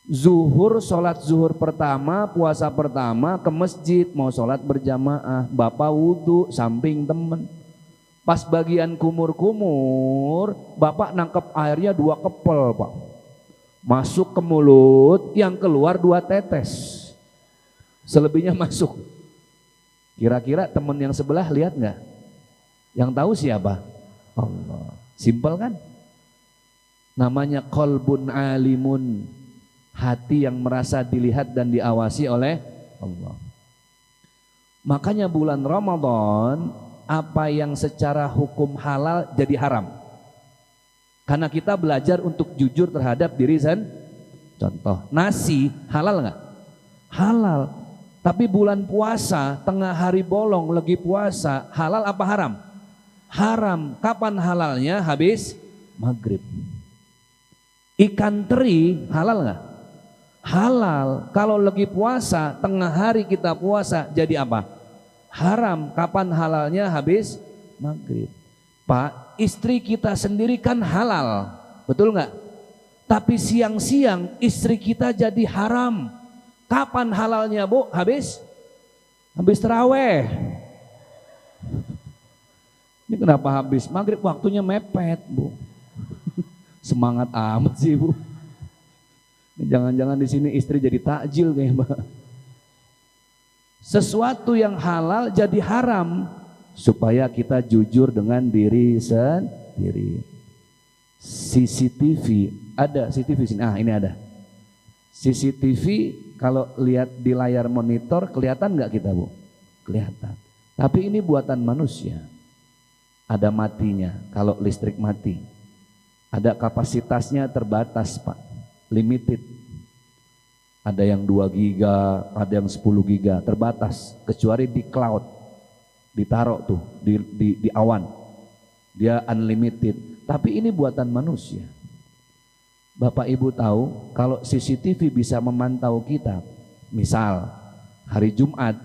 Speaker 3: Zuhur, sholat zuhur pertama, puasa pertama ke masjid, mau sholat berjamaah, bapak wudhu samping temen. Pas bagian kumur-kumur, bapak nangkep airnya 2 kepel Pak. Masuk ke mulut, yang keluar 2 tetes. Selebihnya masuk. Kira-kira temen yang sebelah lihat nggak? Yang tahu siapa? Allah. Simpel kan? Namanya qalbun alimun, hati yang merasa dilihat dan diawasi oleh Allah. Makanya bulan Ramadan, apa yang secara hukum halal jadi haram. Karena kita belajar untuk jujur terhadap diri sendiri. Contoh, nasi halal nggak? Halal. Tapi bulan puasa, tengah hari bolong lagi puasa, halal apa haram? Haram. Kapan halalnya? Habis maghrib. Ikan teri halal nggak? Halal. Kalau lagi puasa, tengah hari kita puasa, jadi apa? Haram. Kapan halalnya? Habis maghrib. Pak, istri kita sendiri kan halal, betul nggak? Tapi siang-siang istri kita jadi haram. Kapan halalnya Bu? Habis taraweh. Ini kenapa habis maghrib? Waktunya mepet Bu. Semangat amat sih Bu. Jangan-jangan di sini istri jadi takjil kayak Mbak. Sesuatu yang halal jadi haram supaya kita jujur dengan diri sendiri. CCTV, ada CCTV sini. Ah, ini ada. CCTV kalau lihat di layar monitor kelihatan nggak kita Bu? Kelihatan. Tapi ini buatan manusia. Ada matinya kalau listrik mati. Ada kapasitasnya terbatas Pak, limited. Ada yang 2 giga, ada yang 10 giga, terbatas. Kecuali di cloud, ditaruh tuh di awan, dia unlimited. Tapi ini buatan manusia. Bapak Ibu tahu kalau CCTV bisa memantau kita, misal hari Jumat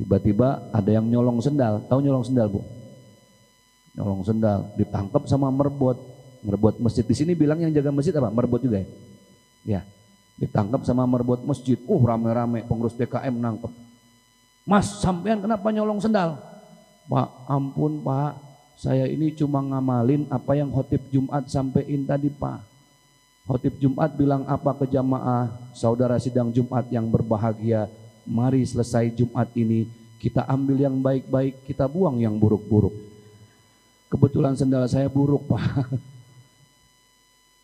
Speaker 3: tiba-tiba ada yang nyolong sendal. Tahu nyolong sendal Bu? Nyolong sendal, ditangkap sama merbot masjid. Di sini bilang yang jaga masjid apa? Merbot juga ya? Ya, ditangkap sama merbot masjid. Rame-rame pengurus DKM nangkep. Mas, sampean kenapa nyolong sendal? Pak, ampun Pak, saya ini cuma ngamalin apa yang khotib Jumat sampein tadi Pak. Khotib Jumat bilang apa ke jamaah? Saudara sidang Jumat yang berbahagia, mari selesai Jumat ini kita ambil yang baik-baik, kita buang yang buruk-buruk. Kebetulan sendal saya buruk Pak.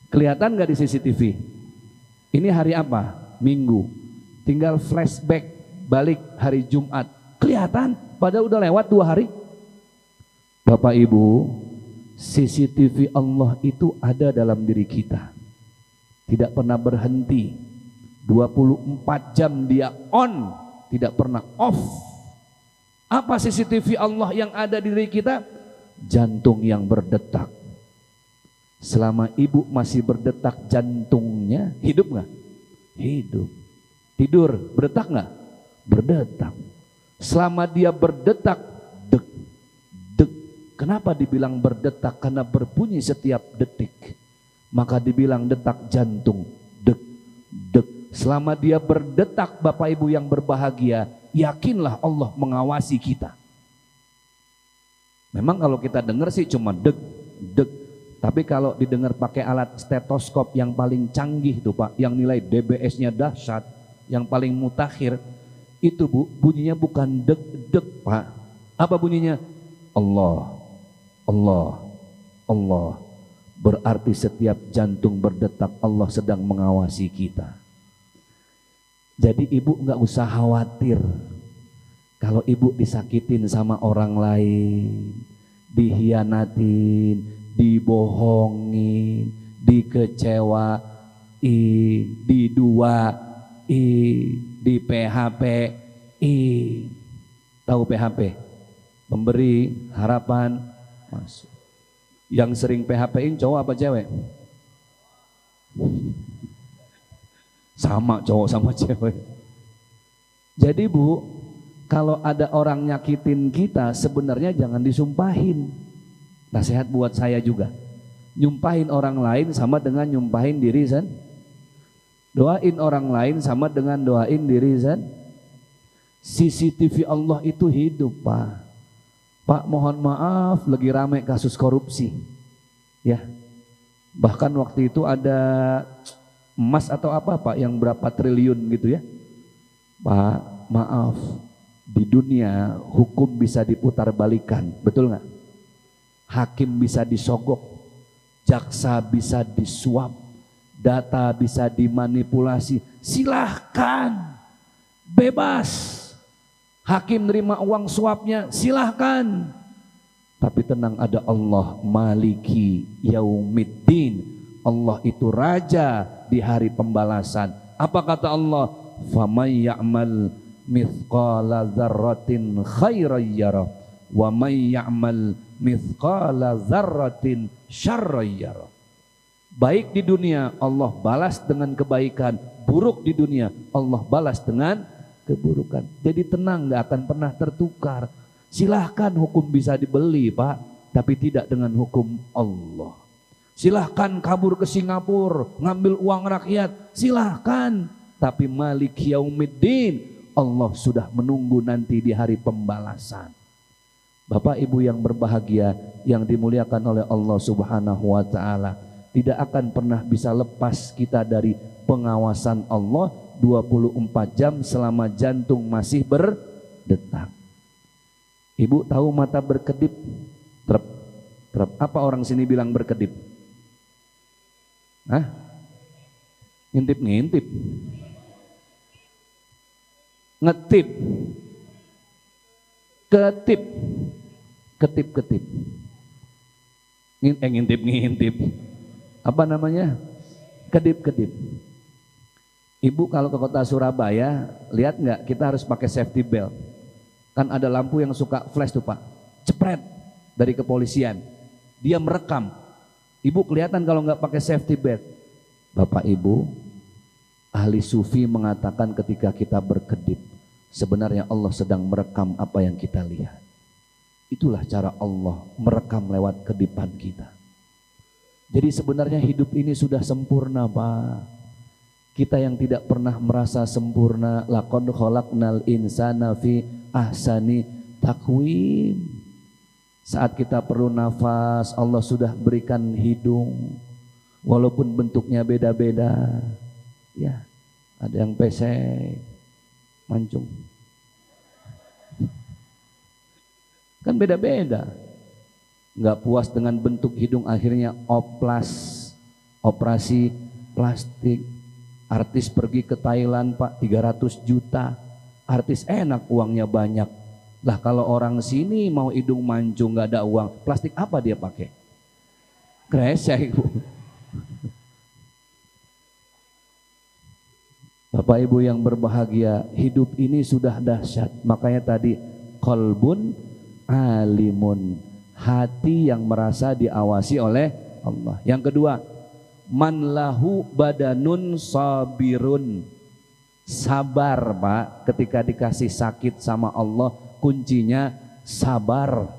Speaker 3: Kelihatan gak di CCTV? Ini hari apa? Minggu. Tinggal flashback balik hari Jumat, kelihatan padahal udah lewat 2 hari. Bapak Ibu, CCTV Allah itu ada dalam diri kita, tidak pernah berhenti, 24 jam dia on, tidak pernah off. Apa CCTV Allah yang ada di diri kita? Jantung yang berdetak. Selama ibu masih berdetak jantungnya, hidup nggak? Hidup. Tidur, berdetak nggak? Berdetak. Selama dia berdetak, dek, dek. Kenapa dibilang berdetak? Karena berbunyi setiap detik. Maka dibilang detak jantung, dek, dek. Selama dia berdetak, Bapak Ibu yang berbahagia, yakinlah Allah mengawasi kita. Memang kalau kita dengar sih cuma dek, dek. Tapi kalau didengar pakai alat stetoskop yang paling canggih itu Pak, yang nilai DBS-nya dahsyat, yang paling mutakhir, itu Bu, bunyinya bukan dek-dek Pak. Apa bunyinya? Allah, Allah, Allah. Berarti setiap jantung berdetak Allah sedang mengawasi kita. Jadi ibu nggak usah khawatir kalau ibu disakitin sama orang lain, dihianatin, dibohongin, dikecewain, diduain, di PHP-in. Tahu PHP? Memberi harapan masuk. Yang sering PHP-in cowok apa cewek? Sama cowok sama cewek. Jadi Bu, kalau ada orang nyakitin kita sebenarnya jangan disumpahin. Nasihat buat saya juga. Nyumpahin orang lain sama dengan nyumpahin diri sendiri. Doain orang lain sama dengan doain diri sendiri. CCTV Allah itu hidup Pak. Pak mohon maaf lagi rame kasus korupsi. Ya. Bahkan waktu itu ada emas atau apa Pak yang berapa triliun gitu ya. Pak maaf, di dunia hukum bisa diputar balikan, betul nggak? Hakim bisa disogok, jaksa bisa disuap, data bisa dimanipulasi, silahkan, bebas. Hakim nerima uang suapnya, silahkan. Tapi tenang, ada Allah Maliki Yaumiddin. Allah itu raja di hari pembalasan. Apa kata Allah? Faman ya'mal mithqala dzarratin khairan yarah wa may ya'mal mithqala dzarratin syarran yarah. Baik di dunia Allah balas dengan kebaikan, buruk di dunia Allah balas dengan keburukan. Jadi tenang, gak akan pernah tertukar. Silahkan hukum bisa dibeli Pak, tapi tidak dengan hukum Allah. Silahkan kabur ke Singapura, ngambil uang rakyat, silahkan. Tapi Malik Yaumiddin, Allah sudah menunggu nanti di hari pembalasan. Bapak Ibu yang berbahagia, yang dimuliakan oleh Allah Subhanahu wa Ta'ala, tidak akan pernah bisa lepas kita dari pengawasan Allah 24 jam selama jantung masih berdetak. Ibu tahu mata berkedip? Trep, trep. Apa orang sini bilang berkedip? Hah? Ngintip-ngintip. Ngetip. Ketip. Ketip-ketip. Ngintip-ngintip. Apa namanya? Kedip-kedip. Ibu kalau ke kota Surabaya, lihat nggak kita harus pakai safety belt. Kan ada lampu yang suka flash tuh Pak, cepret dari kepolisian. Dia merekam. Ibu kelihatan kalau nggak pakai safety belt. Bapak Ibu, ahli sufi mengatakan ketika kita berkedip, sebenarnya Allah sedang merekam apa yang kita lihat. Itulah cara Allah merekam lewat kedipan kita. Jadi sebenarnya hidup ini sudah sempurna Pak. Kita yang tidak pernah merasa sempurna, laqad khalaqnal insana fi ahsani taqwim. Saat kita perlu nafas, Allah sudah berikan hidung, walaupun bentuknya beda-beda. Ya, ada yang pesek, mancung. Kan beda-beda. Nggak puas dengan bentuk hidung, akhirnya operasi plastik. Artis pergi ke Thailand Pak, 300 juta. Artis enak, uangnya banyak. Lah kalau orang sini mau hidung mancung nggak ada uang, plastik apa dia pakai? Kresek. Bapak Ibu yang berbahagia, hidup ini sudah dahsyat. Makanya tadi qalbun alimun, hati yang merasa diawasi oleh Allah. Yang kedua, man lahu badanun sabirun, sabar Pak. Ketika dikasih sakit sama Allah, kuncinya sabar.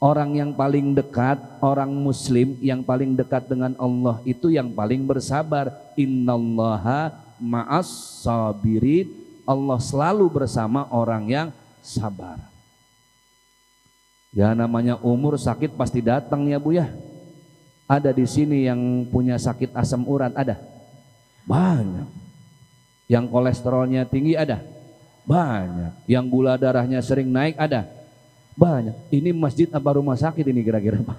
Speaker 3: Orang yang paling dekat, orang muslim yang paling dekat dengan Allah itu yang paling bersabar. Innallaha ma'as sabirin, Allah selalu bersama orang yang sabar. Ya namanya umur, sakit pasti datang ya Bu ya. Ada di sini yang punya sakit asam urat, ada? Banyak. Yang kolesterolnya tinggi, ada? Banyak. Yang gula darahnya sering naik, ada? Banyak. Ini masjid apa rumah sakit ini kira-kira Pak?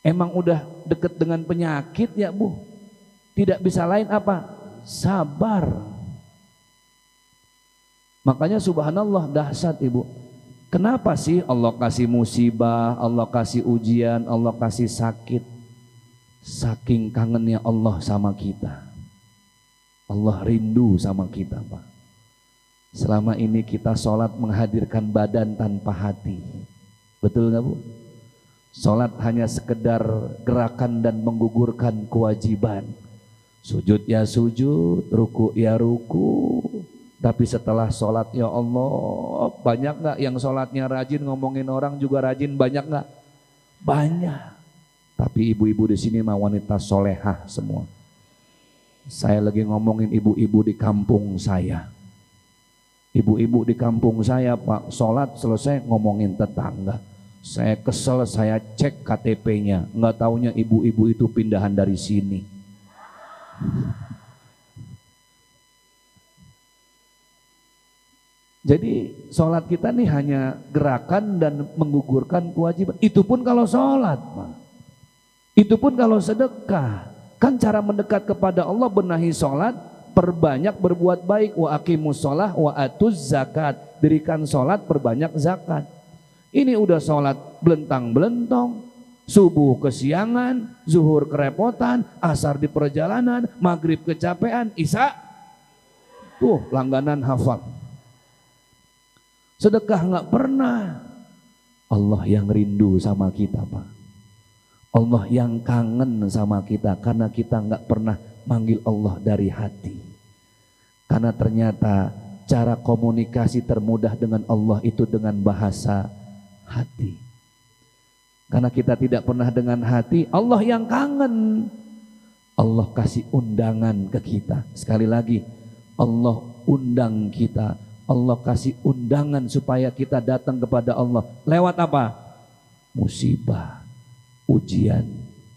Speaker 3: Emang udah deket dengan penyakit ya Bu? Tidak bisa lain apa? Sabar. Makanya subhanallah dahsyat Ibu. Kenapa sih Allah kasih musibah, Allah kasih ujian, Allah kasih sakit? Saking kangennya Allah sama kita. Allah rindu sama kita, Pak. Selama ini kita sholat menghadirkan badan tanpa hati. Betul nggak Bu? Sholat hanya sekedar gerakan dan menggugurkan kewajiban. Sujud ya sujud, ruku ya ruku. Tapi setelah sholat ya Allah, banyak nggak yang sholatnya rajin, ngomongin orang juga rajin, banyak nggak? Banyak. Tapi ibu-ibu di sini mah wanita solehah semua. Saya lagi ngomongin ibu-ibu di kampung saya. Ibu-ibu di kampung saya Pak, sholat selesai ngomongin tetangga. Saya kesel, saya cek KTP-nya, nggak taunya ibu-ibu itu pindahan dari sini. Jadi sholat kita nih hanya gerakan dan menggugurkan kewajiban. Itu pun kalau sholat, Pak. Itu pun kalau sedekah. Kan cara mendekat kepada Allah benahi sholat, perbanyak berbuat baik. Wa aqimus sholah wa atuz zakat. Dirikan sholat, perbanyak zakat. Ini udah sholat belentang-belentong, subuh kesiangan, zuhur kerepotan, asar di perjalanan, maghrib kecapean, isya. Langganan hafal. Sedekah nggak pernah. Allah yang rindu sama kita Pak. Allah yang kangen sama kita karena kita nggak pernah manggil Allah dari hati. Karena ternyata cara komunikasi termudah dengan Allah itu dengan bahasa hati. Karena kita tidak pernah dengan hati, Allah yang kangen. Allah kasih undangan ke kita. Sekali lagi, Allah undang kita. Allah kasih undangan supaya kita datang kepada Allah. Lewat apa? Musibah, ujian,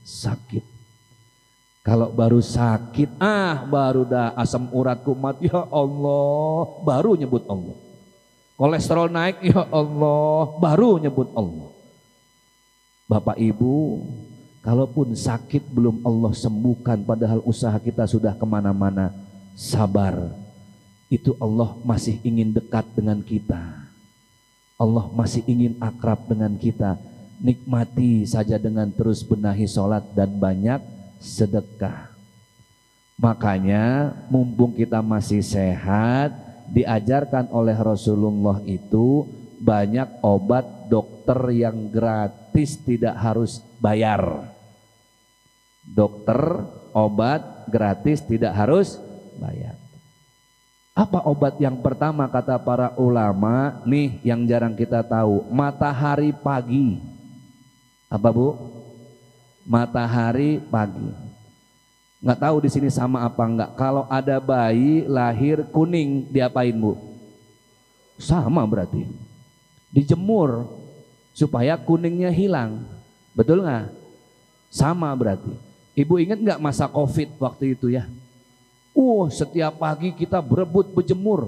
Speaker 3: sakit. Kalau baru sakit, baru dah asam urat kumat, ya Allah, baru nyebut Allah. Kolesterol naik, ya Allah, baru nyebut Allah. Bapak Ibu, kalaupun sakit belum Allah sembuhkan, padahal usaha kita sudah kemana-mana, sabar. Itu Allah masih ingin dekat dengan kita. Allah masih ingin akrab dengan kita. Nikmati saja dengan terus benahi sholat dan banyak sedekah. Makanya mumpung kita masih sehat, diajarkan oleh Rasulullah itu banyak obat dokter yang gratis, tidak harus bayar. Dokter, obat gratis, tidak harus bayar. Apa obat yang pertama kata para ulama? Nih yang jarang kita tahu, matahari pagi. Apa Bu? Matahari pagi. Nggak tahu di sini sama apa enggak. Kalau ada bayi lahir kuning, diapain Bu? Sama berarti. Dijemur supaya kuningnya hilang. Betul nggak? Sama berarti. Ibu ingat nggak masa COVID waktu itu ya? Setiap pagi kita berebut berjemur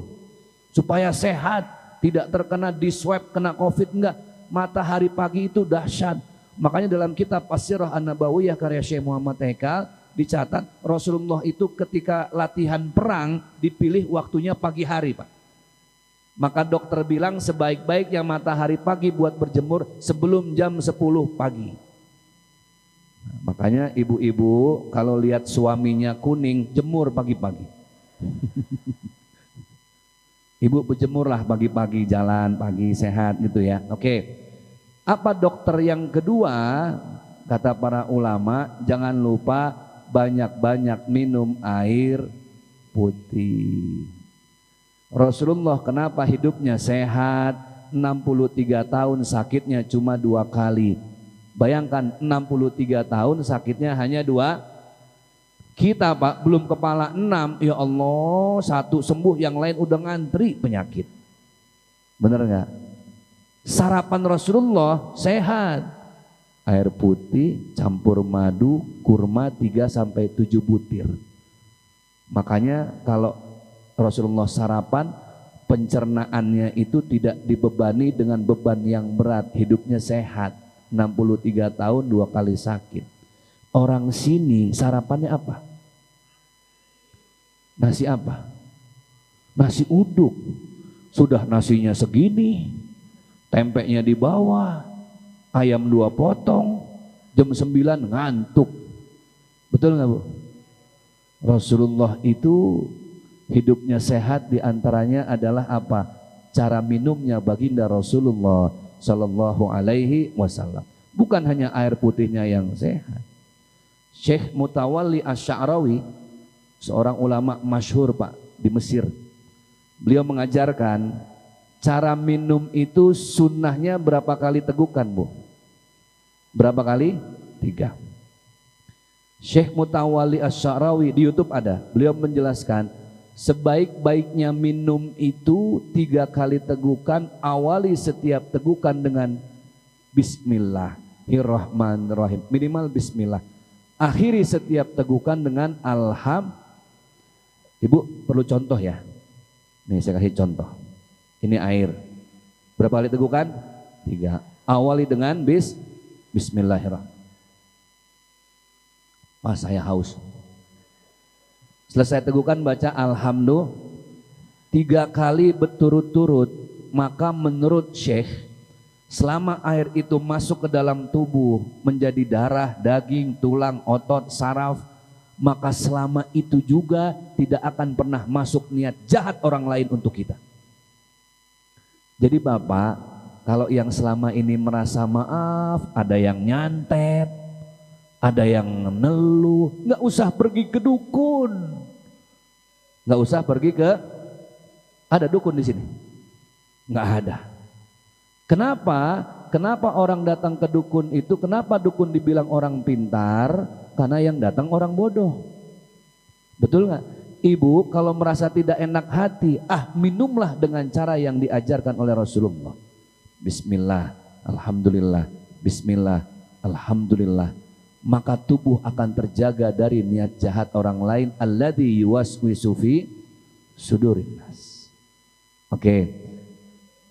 Speaker 3: supaya sehat, tidak terkena di swab kena COVID. Enggak, matahari pagi itu dahsyat. Makanya dalam kitab As-Sirah An-Nabawiyah karya Syekh Muhammad Haikal dicatat Rasulullah itu ketika latihan perang dipilih waktunya pagi hari Pak. Maka dokter bilang sebaik-baiknya matahari pagi buat berjemur sebelum jam 10 pagi. Makanya ibu-ibu kalau lihat suaminya kuning, jemur pagi-pagi. Ibu berjemurlah pagi-pagi, jalan pagi sehat gitu ya. Oke. Apa dokter yang kedua? Kata para ulama, jangan lupa banyak-banyak minum air putih. Rasulullah kenapa hidupnya sehat? 63 tahun sakitnya cuma 2 kali. Bayangkan 63 tahun sakitnya hanya 2. Kita Pak belum kepala 6, ya Allah, 1 sembuh yang lain udah ngantri penyakit. Bener gak? Sarapan Rasulullah sehat. Air putih campur madu, kurma 3-7 butir. Makanya kalau Rasulullah sarapan, pencernaannya itu tidak dibebani dengan beban yang berat, hidupnya sehat. 63 tahun 2 kali sakit. Orang sini sarapannya apa? Nasi apa? Nasi uduk. Sudah nasinya segini, tempenya di bawah, ayam 2 potong, jam 9 ngantuk. Betul nggak Bu? Rasulullah itu hidupnya sehat, diantaranya adalah apa? Cara minumnya baginda Rasulullah Sallallahu Alaihi Wasallam. Bukan hanya air putihnya yang sehat. Syekh Mutawalli Asy-Sya'rawi, seorang ulama masyhur Pak di Mesir. Beliau mengajarkan cara minum itu sunnahnya berapa kali tegukan Bu? Berapa kali? 3. Syekh Mutawalli Asy-Sya'rawi di YouTube ada. Beliau menjelaskan sebaik-baiknya minum itu 3 kali tegukan. Awali setiap tegukan dengan Bismillahirrahmanirrahim. Minimal Bismillah. Akhiri setiap tegukan dengan Ibu perlu contoh ya. Nih saya kasih contoh. Ini air. Berapa kali tegukan? 3. Awali dengan Bismillahirrahmanirrahim. Wah saya haus. Selesai tegukan baca Alhamdulillah 3 kali berturut-turut. Maka menurut Syekh, selama air itu masuk ke dalam tubuh menjadi darah, daging, tulang, otot, saraf, maka selama itu juga tidak akan pernah masuk niat jahat orang lain untuk kita. Jadi Bapak, kalau yang selama ini merasa maaf, ada yang nyantet, ada yang ngeluh, nggak usah pergi ke dukun, nggak usah pergi ke, ada dukun di sini? Nggak ada. Kenapa? Kenapa orang datang ke dukun itu? Kenapa dukun dibilang orang pintar? Karena yang datang orang bodoh. Betul nggak? Ibu kalau merasa tidak enak hati, minumlah dengan cara yang diajarkan oleh Rasulullah. Bismillah, Alhamdulillah, Bismillah, Alhamdulillah. Maka tubuh akan terjaga dari niat jahat orang lain. Alladzi yuwaswisu fi sudurin nas. Oke.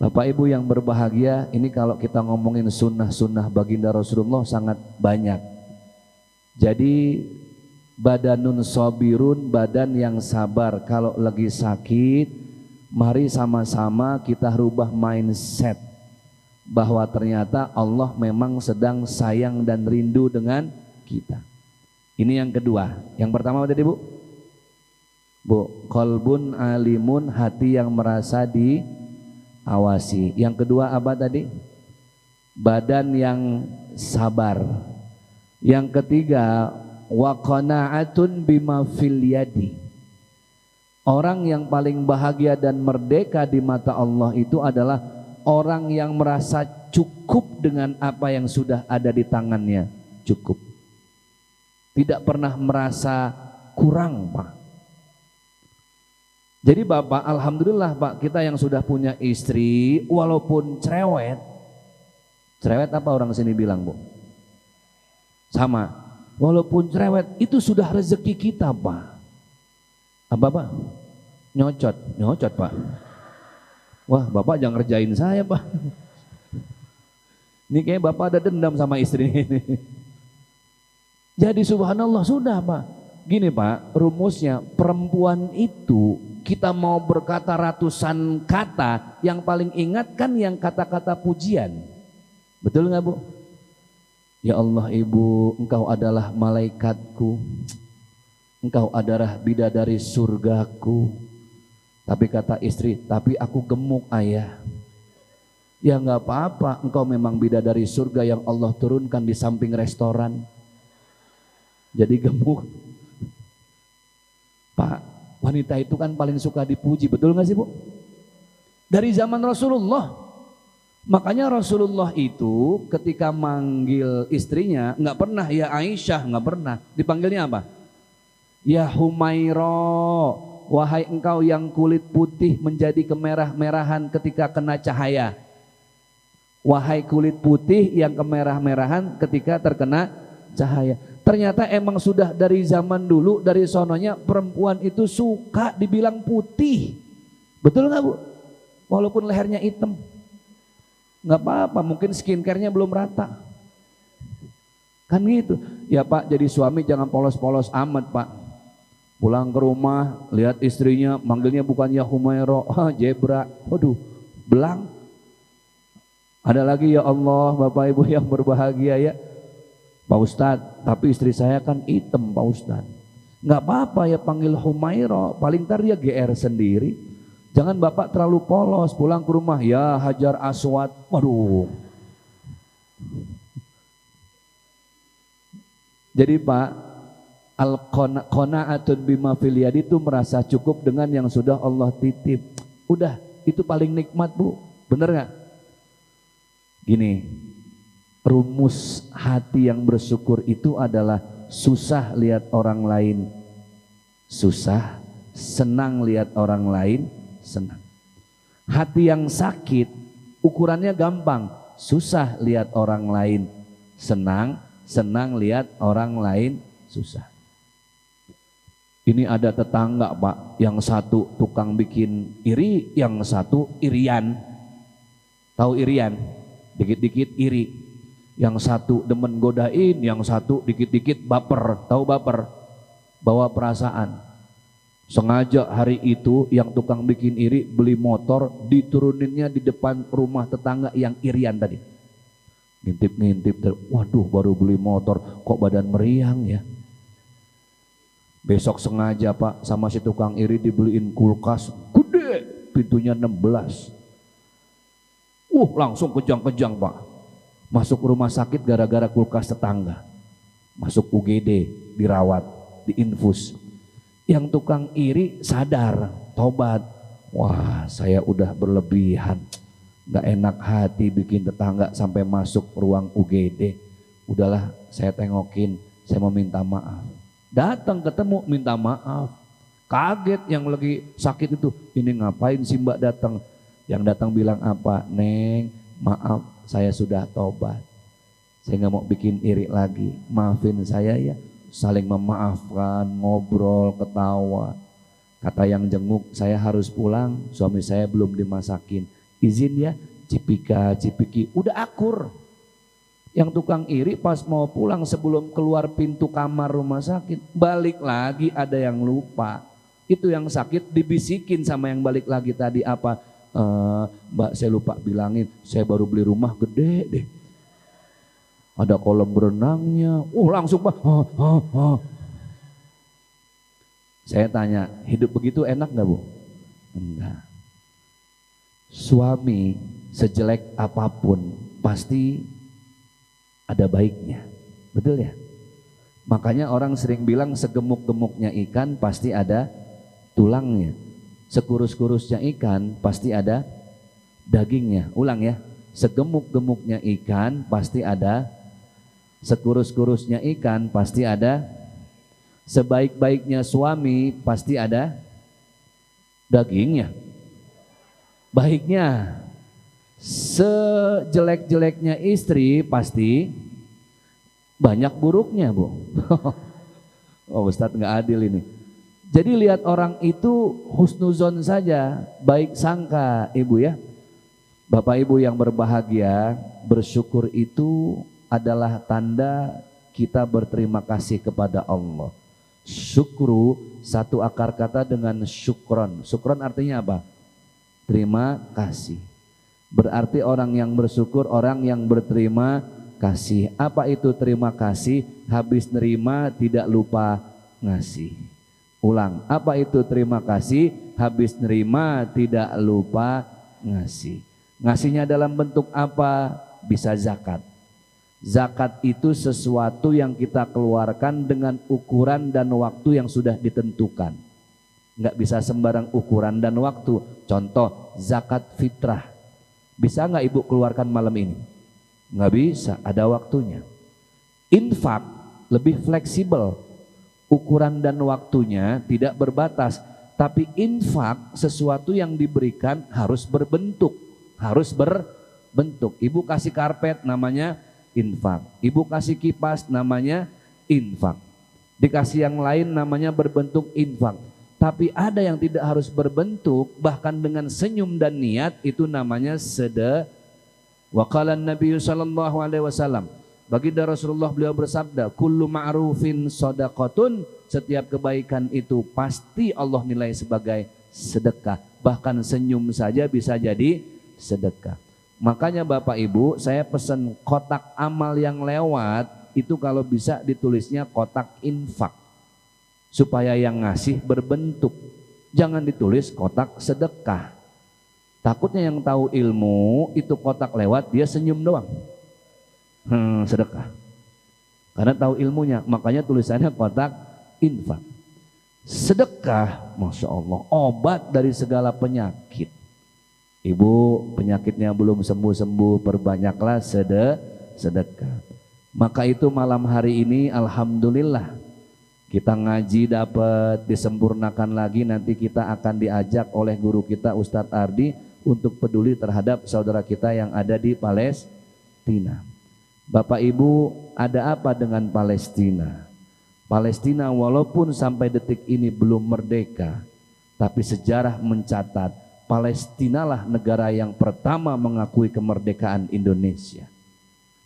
Speaker 3: Bapak Ibu yang berbahagia, ini kalau kita ngomongin sunnah-sunnah baginda Rasulullah sangat banyak. Jadi badanun sobirun, badan yang sabar. Kalau lagi sakit, mari sama-sama kita rubah mindset bahwa ternyata Allah memang sedang sayang dan rindu dengan kita. Ini yang kedua. Yang pertama apa tadi Bu? Qalbun alimun, hati yang merasa diawasi. Yang kedua apa tadi? Badan yang sabar. Yang ketiga, wa qanaatun bima fil yadi. Orang yang paling bahagia dan merdeka di mata Allah itu adalah orang yang merasa cukup dengan apa yang sudah ada di tangannya. Cukup. Tidak pernah merasa kurang, Pak. Jadi Bapak, alhamdulillah Pak, kita yang sudah punya istri, walaupun cerewet apa orang sini bilang Bu? Sama, walaupun cerewet itu sudah rezeki kita Pak. Apa Pak? Nyocot Pak. Wah Bapak jangan ngerjain saya Pak. Ini kayak Bapak ada dendam sama istri ini. Jadi subhanallah sudah Pak. Gini Pak, rumusnya perempuan itu kita mau berkata ratusan kata, yang paling ingat kan yang kata-kata pujian. Betul nggak Bu? Ya Allah Ibu, Engkau adalah malaikatku, Engkau adalah bidadari surgaku. Tapi kata istri, tapi aku gemuk Ayah. Ya nggak apa-apa, Engkau memang bidadari surga yang Allah turunkan di samping restoran. Jadi gemuk. Pak, wanita itu kan paling suka dipuji, betul nggak sih Bu? Dari zaman Rasulullah. Makanya Rasulullah itu ketika manggil istrinya nggak pernah ya Aisyah, nggak pernah. Dipanggilnya apa? Ya Humaira, wahai engkau yang kulit putih menjadi kemerah-merahan ketika kena cahaya. Wahai kulit putih yang kemerah-merahan ketika terkena cahaya. Ternyata emang sudah dari zaman dulu, dari sononya perempuan itu suka dibilang putih. Betul nggak Bu? Walaupun lehernya hitam. Nggak apa-apa, mungkin skincare-nya belum rata. Kan gitu. Ya Pak, jadi suami jangan polos-polos amat Pak. Pulang ke rumah, lihat istrinya, manggilnya bukan ya Humaira, Jebra. Waduh, belang. Ada lagi ya Allah, Bapak Ibu yang berbahagia ya. Pak Ustadz, tapi istri saya kan hitam Pak Ustadz. Nggak apa-apa ya panggil Humaira, paling ntar dia GR sendiri. Jangan Bapak terlalu polos, pulang ke rumah, ya Hajar Aswad. Waduh. Jadi Pak, al-qanaatun bima fil yadi itu merasa cukup dengan yang sudah Allah titip. Udah, itu paling nikmat Bu. Bener gak? Gini, rumus hati yang bersyukur itu adalah susah lihat orang lain susah, senang lihat orang lain senang. Hati yang sakit ukurannya gampang, susah lihat orang lain senang, senang lihat orang lain susah. Ini ada tetangga Pak, yang satu tukang bikin iri, yang satu irian. Tahu irian? Dikit-dikit iri. Yang satu demen godain, yang satu dikit-dikit baper. Tahu baper? Bawa perasaan. Sengaja hari itu yang tukang bikin iri beli motor, dituruninnya di depan rumah tetangga yang irian tadi. Ngintip-ngintip, waduh baru beli motor kok badan meriang ya. Besok sengaja Pak sama si tukang iri dibeliin kulkas gede, pintunya 16. Langsung kejang-kejang Pak. Masuk rumah sakit gara-gara kulkas tetangga. Masuk UGD, dirawat, diinfus. Yang tukang iri sadar, tobat. Wah saya udah berlebihan. Gak enak hati bikin tetangga sampai masuk ruang UGD. Udahlah saya tengokin, saya mau minta maaf. Datang ketemu minta maaf. Kaget yang lagi sakit itu, ini ngapain sih Mbak datang? Yang datang bilang apa? Neng, maaf saya sudah tobat. Saya nggak mau bikin iri lagi. Maafin saya ya. Saling memaafkan, ngobrol, ketawa. Kata yang jenguk, saya harus pulang. Suami saya belum dimasakin. Izin ya, cipika, cipiki. Udah akur. Yang tukang iri pas mau pulang sebelum keluar pintu kamar rumah sakit, balik lagi ada yang lupa. Itu yang sakit dibisikin sama yang balik lagi tadi apa? Mbak saya lupa bilangin, saya baru beli rumah gede deh. Ada kolam berenangnya. Langsung Pak. Saya tanya, hidup begitu enak gak Bu? Enggak. Suami sejelek apapun pasti ada baiknya, betul ya? Makanya orang sering bilang segemuk-gemuknya ikan pasti ada tulangnya. Sekurus-kurusnya ikan pasti ada dagingnya. Ulang ya, segemuk-gemuknya ikan pasti ada, sekurus-kurusnya ikan pasti ada, sebaik-baiknya suami pasti ada dagingnya. Baiknya, sejelek-jeleknya istri pasti banyak buruknya Bu. Ustadz nggak adil ini. Jadi lihat orang itu husnuzon saja, baik sangka Ibu ya. Bapak Ibu yang berbahagia, bersyukur itu adalah tanda kita berterima kasih kepada Allah. Syukru satu akar kata dengan syukron. Syukron artinya apa? Terima kasih. Berarti orang yang bersyukur, orang yang berterima kasih. Apa itu terima kasih? Habis nerima tidak lupa ngasih. Ulang, apa itu terima kasih? Habis nerima tidak lupa ngasih. Ngasihnya dalam bentuk apa? Bisa zakat. Zakat itu sesuatu yang kita keluarkan dengan ukuran dan waktu yang sudah ditentukan. Nggak bisa sembarang ukuran dan waktu. Contoh, zakat fitrah. Bisa nggak Ibu keluarkan malam ini? Nggak bisa, ada waktunya. Infak lebih fleksibel. Ukuran dan waktunya tidak berbatas. Tapi infak sesuatu yang diberikan harus berbentuk. Harus berbentuk. Ibu kasih karpet namanya infak. Ibu kasih kipas namanya infak. Dikasih yang lain namanya berbentuk infak. Tapi ada yang tidak harus berbentuk, bahkan dengan senyum dan niat itu namanya sedekah. Wa qala Nabi sallallahu alaihi wasallam, Baginda Rasulullah beliau bersabda, kullu ma'rufin shadaqatun, setiap kebaikan itu pasti Allah nilai sebagai sedekah. Bahkan senyum saja bisa jadi sedekah. Makanya Bapak Ibu, saya pesan kotak amal yang lewat itu kalau bisa ditulisnya kotak infak, supaya yang ngasih berbentuk. Jangan ditulis kotak sedekah. Takutnya yang tahu ilmu itu kotak lewat dia senyum doang. Sedekah. Karena tahu ilmunya, makanya tulisannya kotak infak. Sedekah, Masya Allah, obat dari segala penyakit. Ibu penyakitnya belum sembuh-sembuh, perbanyaklah sedekah. Maka itu malam hari ini alhamdulillah kita ngaji dapat disempurnakan lagi. Nanti kita akan diajak oleh guru kita Ustadz Ardi untuk peduli terhadap saudara kita yang ada di Palestina. Bapak Ibu, ada apa dengan Palestina? Palestina walaupun sampai detik ini belum merdeka, tapi sejarah mencatat Palestina lah negara yang pertama mengakui kemerdekaan Indonesia.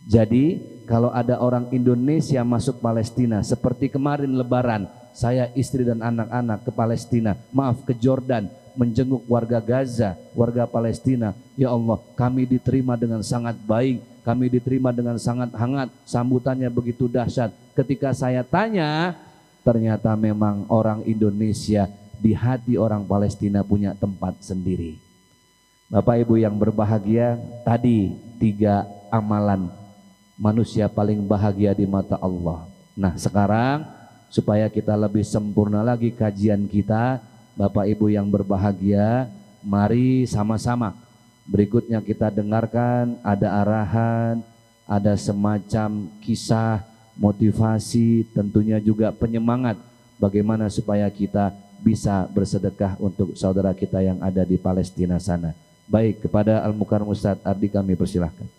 Speaker 3: Jadi kalau ada orang Indonesia masuk Palestina, seperti kemarin Lebaran, saya istri dan anak-anak ke Palestina, ke Jordan, menjenguk warga Gaza, warga Palestina. Ya Allah, kami diterima dengan sangat baik, kami diterima dengan sangat hangat, sambutannya begitu dahsyat. Ketika saya tanya, ternyata memang orang Indonesia di hati orang Palestina punya tempat sendiri. Bapak Ibu yang berbahagia, tadi 3 amalan manusia paling bahagia di mata Allah. Nah sekarang supaya kita lebih sempurna lagi kajian kita, Bapak Ibu yang berbahagia, mari sama-sama berikutnya kita dengarkan ada arahan, ada semacam kisah, motivasi, tentunya juga penyemangat bagaimana supaya kita bisa bersedekah untuk saudara kita yang ada di Palestina sana. Baik, kepada Al-Mukarram Ustadz Ardi kami persilahkan.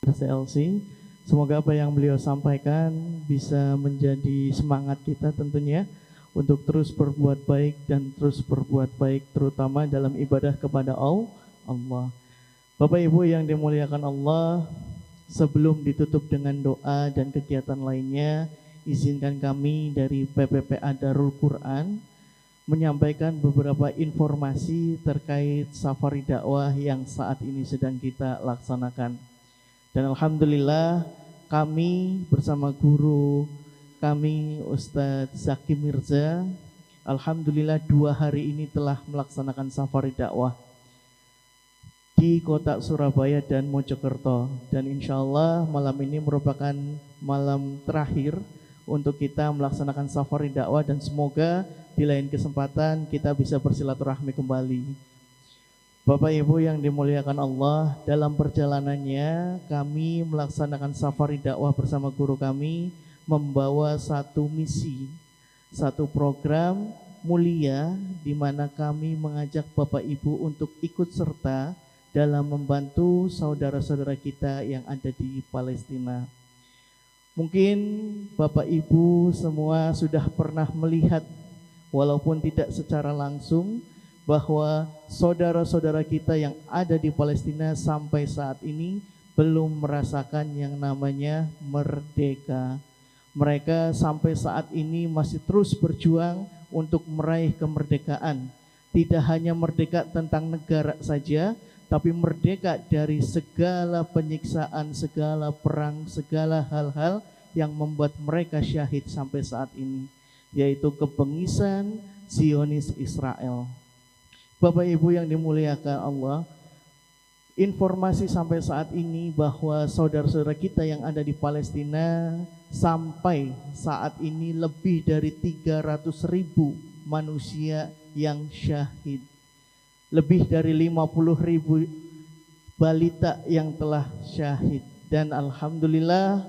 Speaker 2: CLC, semoga apa yang beliau sampaikan bisa menjadi semangat kita tentunya untuk terus berbuat baik dan terus berbuat baik terutama dalam ibadah kepada Allah. Bapak Ibu yang dimuliakan Allah, sebelum ditutup dengan doa dan kegiatan lainnya, izinkan kami dari PPPA Darul Quran menyampaikan beberapa informasi terkait safari dakwah yang saat ini sedang kita laksanakan. Dan alhamdulillah kami bersama guru kami Ustadz Zaki Mirza, alhamdulillah 2 hari ini telah melaksanakan safari dakwah di kota Surabaya dan Mojokerto. Dan insya Allah malam ini merupakan malam terakhir untuk kita melaksanakan safari dakwah, dan semoga di lain kesempatan kita bisa bersilaturahmi kembali. Bapak Ibu yang dimuliakan Allah, dalam perjalanannya kami melaksanakan safari dakwah bersama guru kami, membawa satu misi, satu program mulia di mana kami mengajak Bapak Ibu untuk ikut serta dalam membantu saudara-saudara kita yang ada di Palestina. Mungkin Bapak Ibu semua sudah pernah melihat, walaupun tidak secara langsung, bahwa saudara-saudara kita yang ada di Palestina sampai saat ini belum merasakan yang namanya merdeka. Mereka sampai saat ini masih terus berjuang untuk meraih kemerdekaan. Tidak hanya merdeka tentang negara saja, tapi merdeka dari segala penyiksaan, segala perang, segala hal-hal yang membuat mereka syahid sampai saat ini, yaitu kebengisan Zionis Israel. Bapak Ibu yang dimuliakan Allah, informasi sampai saat ini bahwa saudara-saudara kita yang ada di Palestina sampai saat ini lebih dari 300.000 manusia yang syahid. Lebih dari 50.000 balita yang telah syahid. Dan alhamdulillah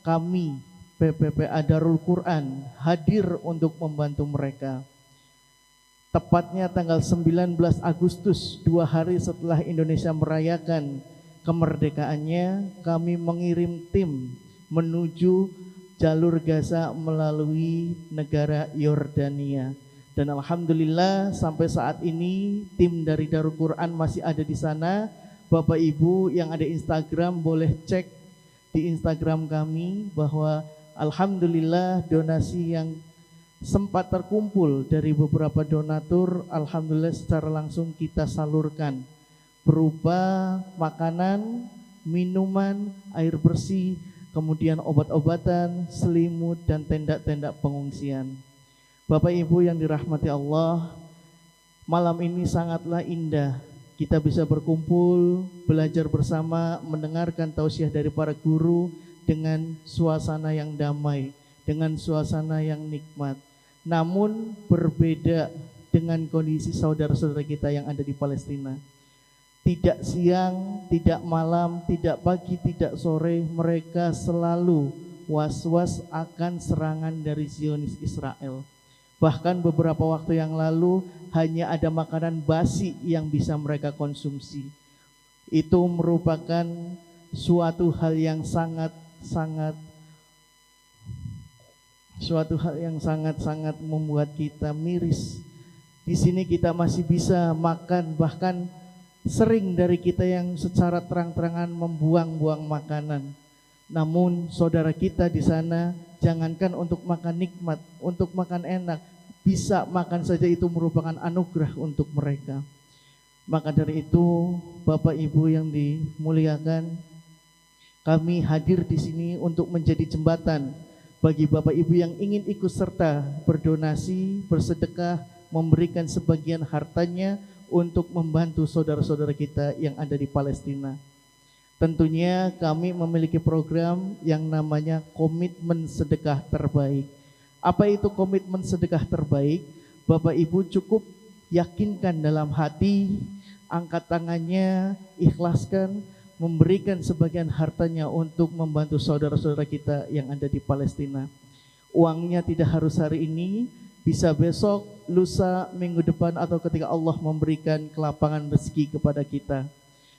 Speaker 2: kami PPPA Darul Quran hadir untuk membantu mereka. Tepatnya tanggal 19 Agustus, 2 hari setelah Indonesia merayakan kemerdekaannya, kami mengirim tim menuju jalur Gaza melalui negara Yordania. Dan alhamdulillah sampai saat ini tim dari Darul Quran masih ada di sana Bapak Ibu yang ada Instagram boleh cek di Instagram kami bahwa alhamdulillah donasi yang sempat terkumpul dari beberapa donatur, alhamdulillah secara langsung kita salurkan berupa makanan, minuman, air bersih, kemudian obat-obatan, selimut, dan tenda-tenda pengungsian. Bapak Ibu yang dirahmati Allah, malam ini sangatlah indah. Kita bisa berkumpul, belajar bersama, mendengarkan tausiah dari para guru dengan suasana yang damai, dengan suasana yang nikmat. Namun berbeda dengan kondisi saudara-saudara kita yang ada di Palestina. Tidak siang, tidak malam, tidak pagi, tidak sore, mereka selalu was-was akan serangan dari Zionis Israel. Bahkan beberapa waktu yang lalu hanya ada makanan basi yang bisa mereka konsumsi. Itu merupakan suatu hal yang sangat-sangat membuat kita miris. Di sini kita masih bisa makan, bahkan sering dari kita yang secara terang-terangan membuang-buang makanan. Namun saudara kita di sana, jangankan untuk makan nikmat, untuk makan enak, bisa makan saja itu merupakan anugerah untuk mereka. Maka dari itu, Bapak Ibu yang dimuliakan, kami hadir di sini untuk menjadi jembatan bagi Bapak Ibu yang ingin ikut serta berdonasi, bersedekah, memberikan sebagian hartanya untuk membantu saudara-saudara kita yang ada di Palestina. Tentunya kami memiliki program yang namanya Komitmen Sedekah Terbaik. Apa itu komitmen sedekah terbaik? Bapak Ibu cukup yakinkan dalam hati, angkat tangannya, ikhlaskan, memberikan sebagian hartanya untuk membantu saudara-saudara kita yang ada di Palestina. Uangnya tidak harus hari ini, bisa besok, lusa, minggu depan, atau ketika Allah memberikan kelapangan rezeki kepada kita.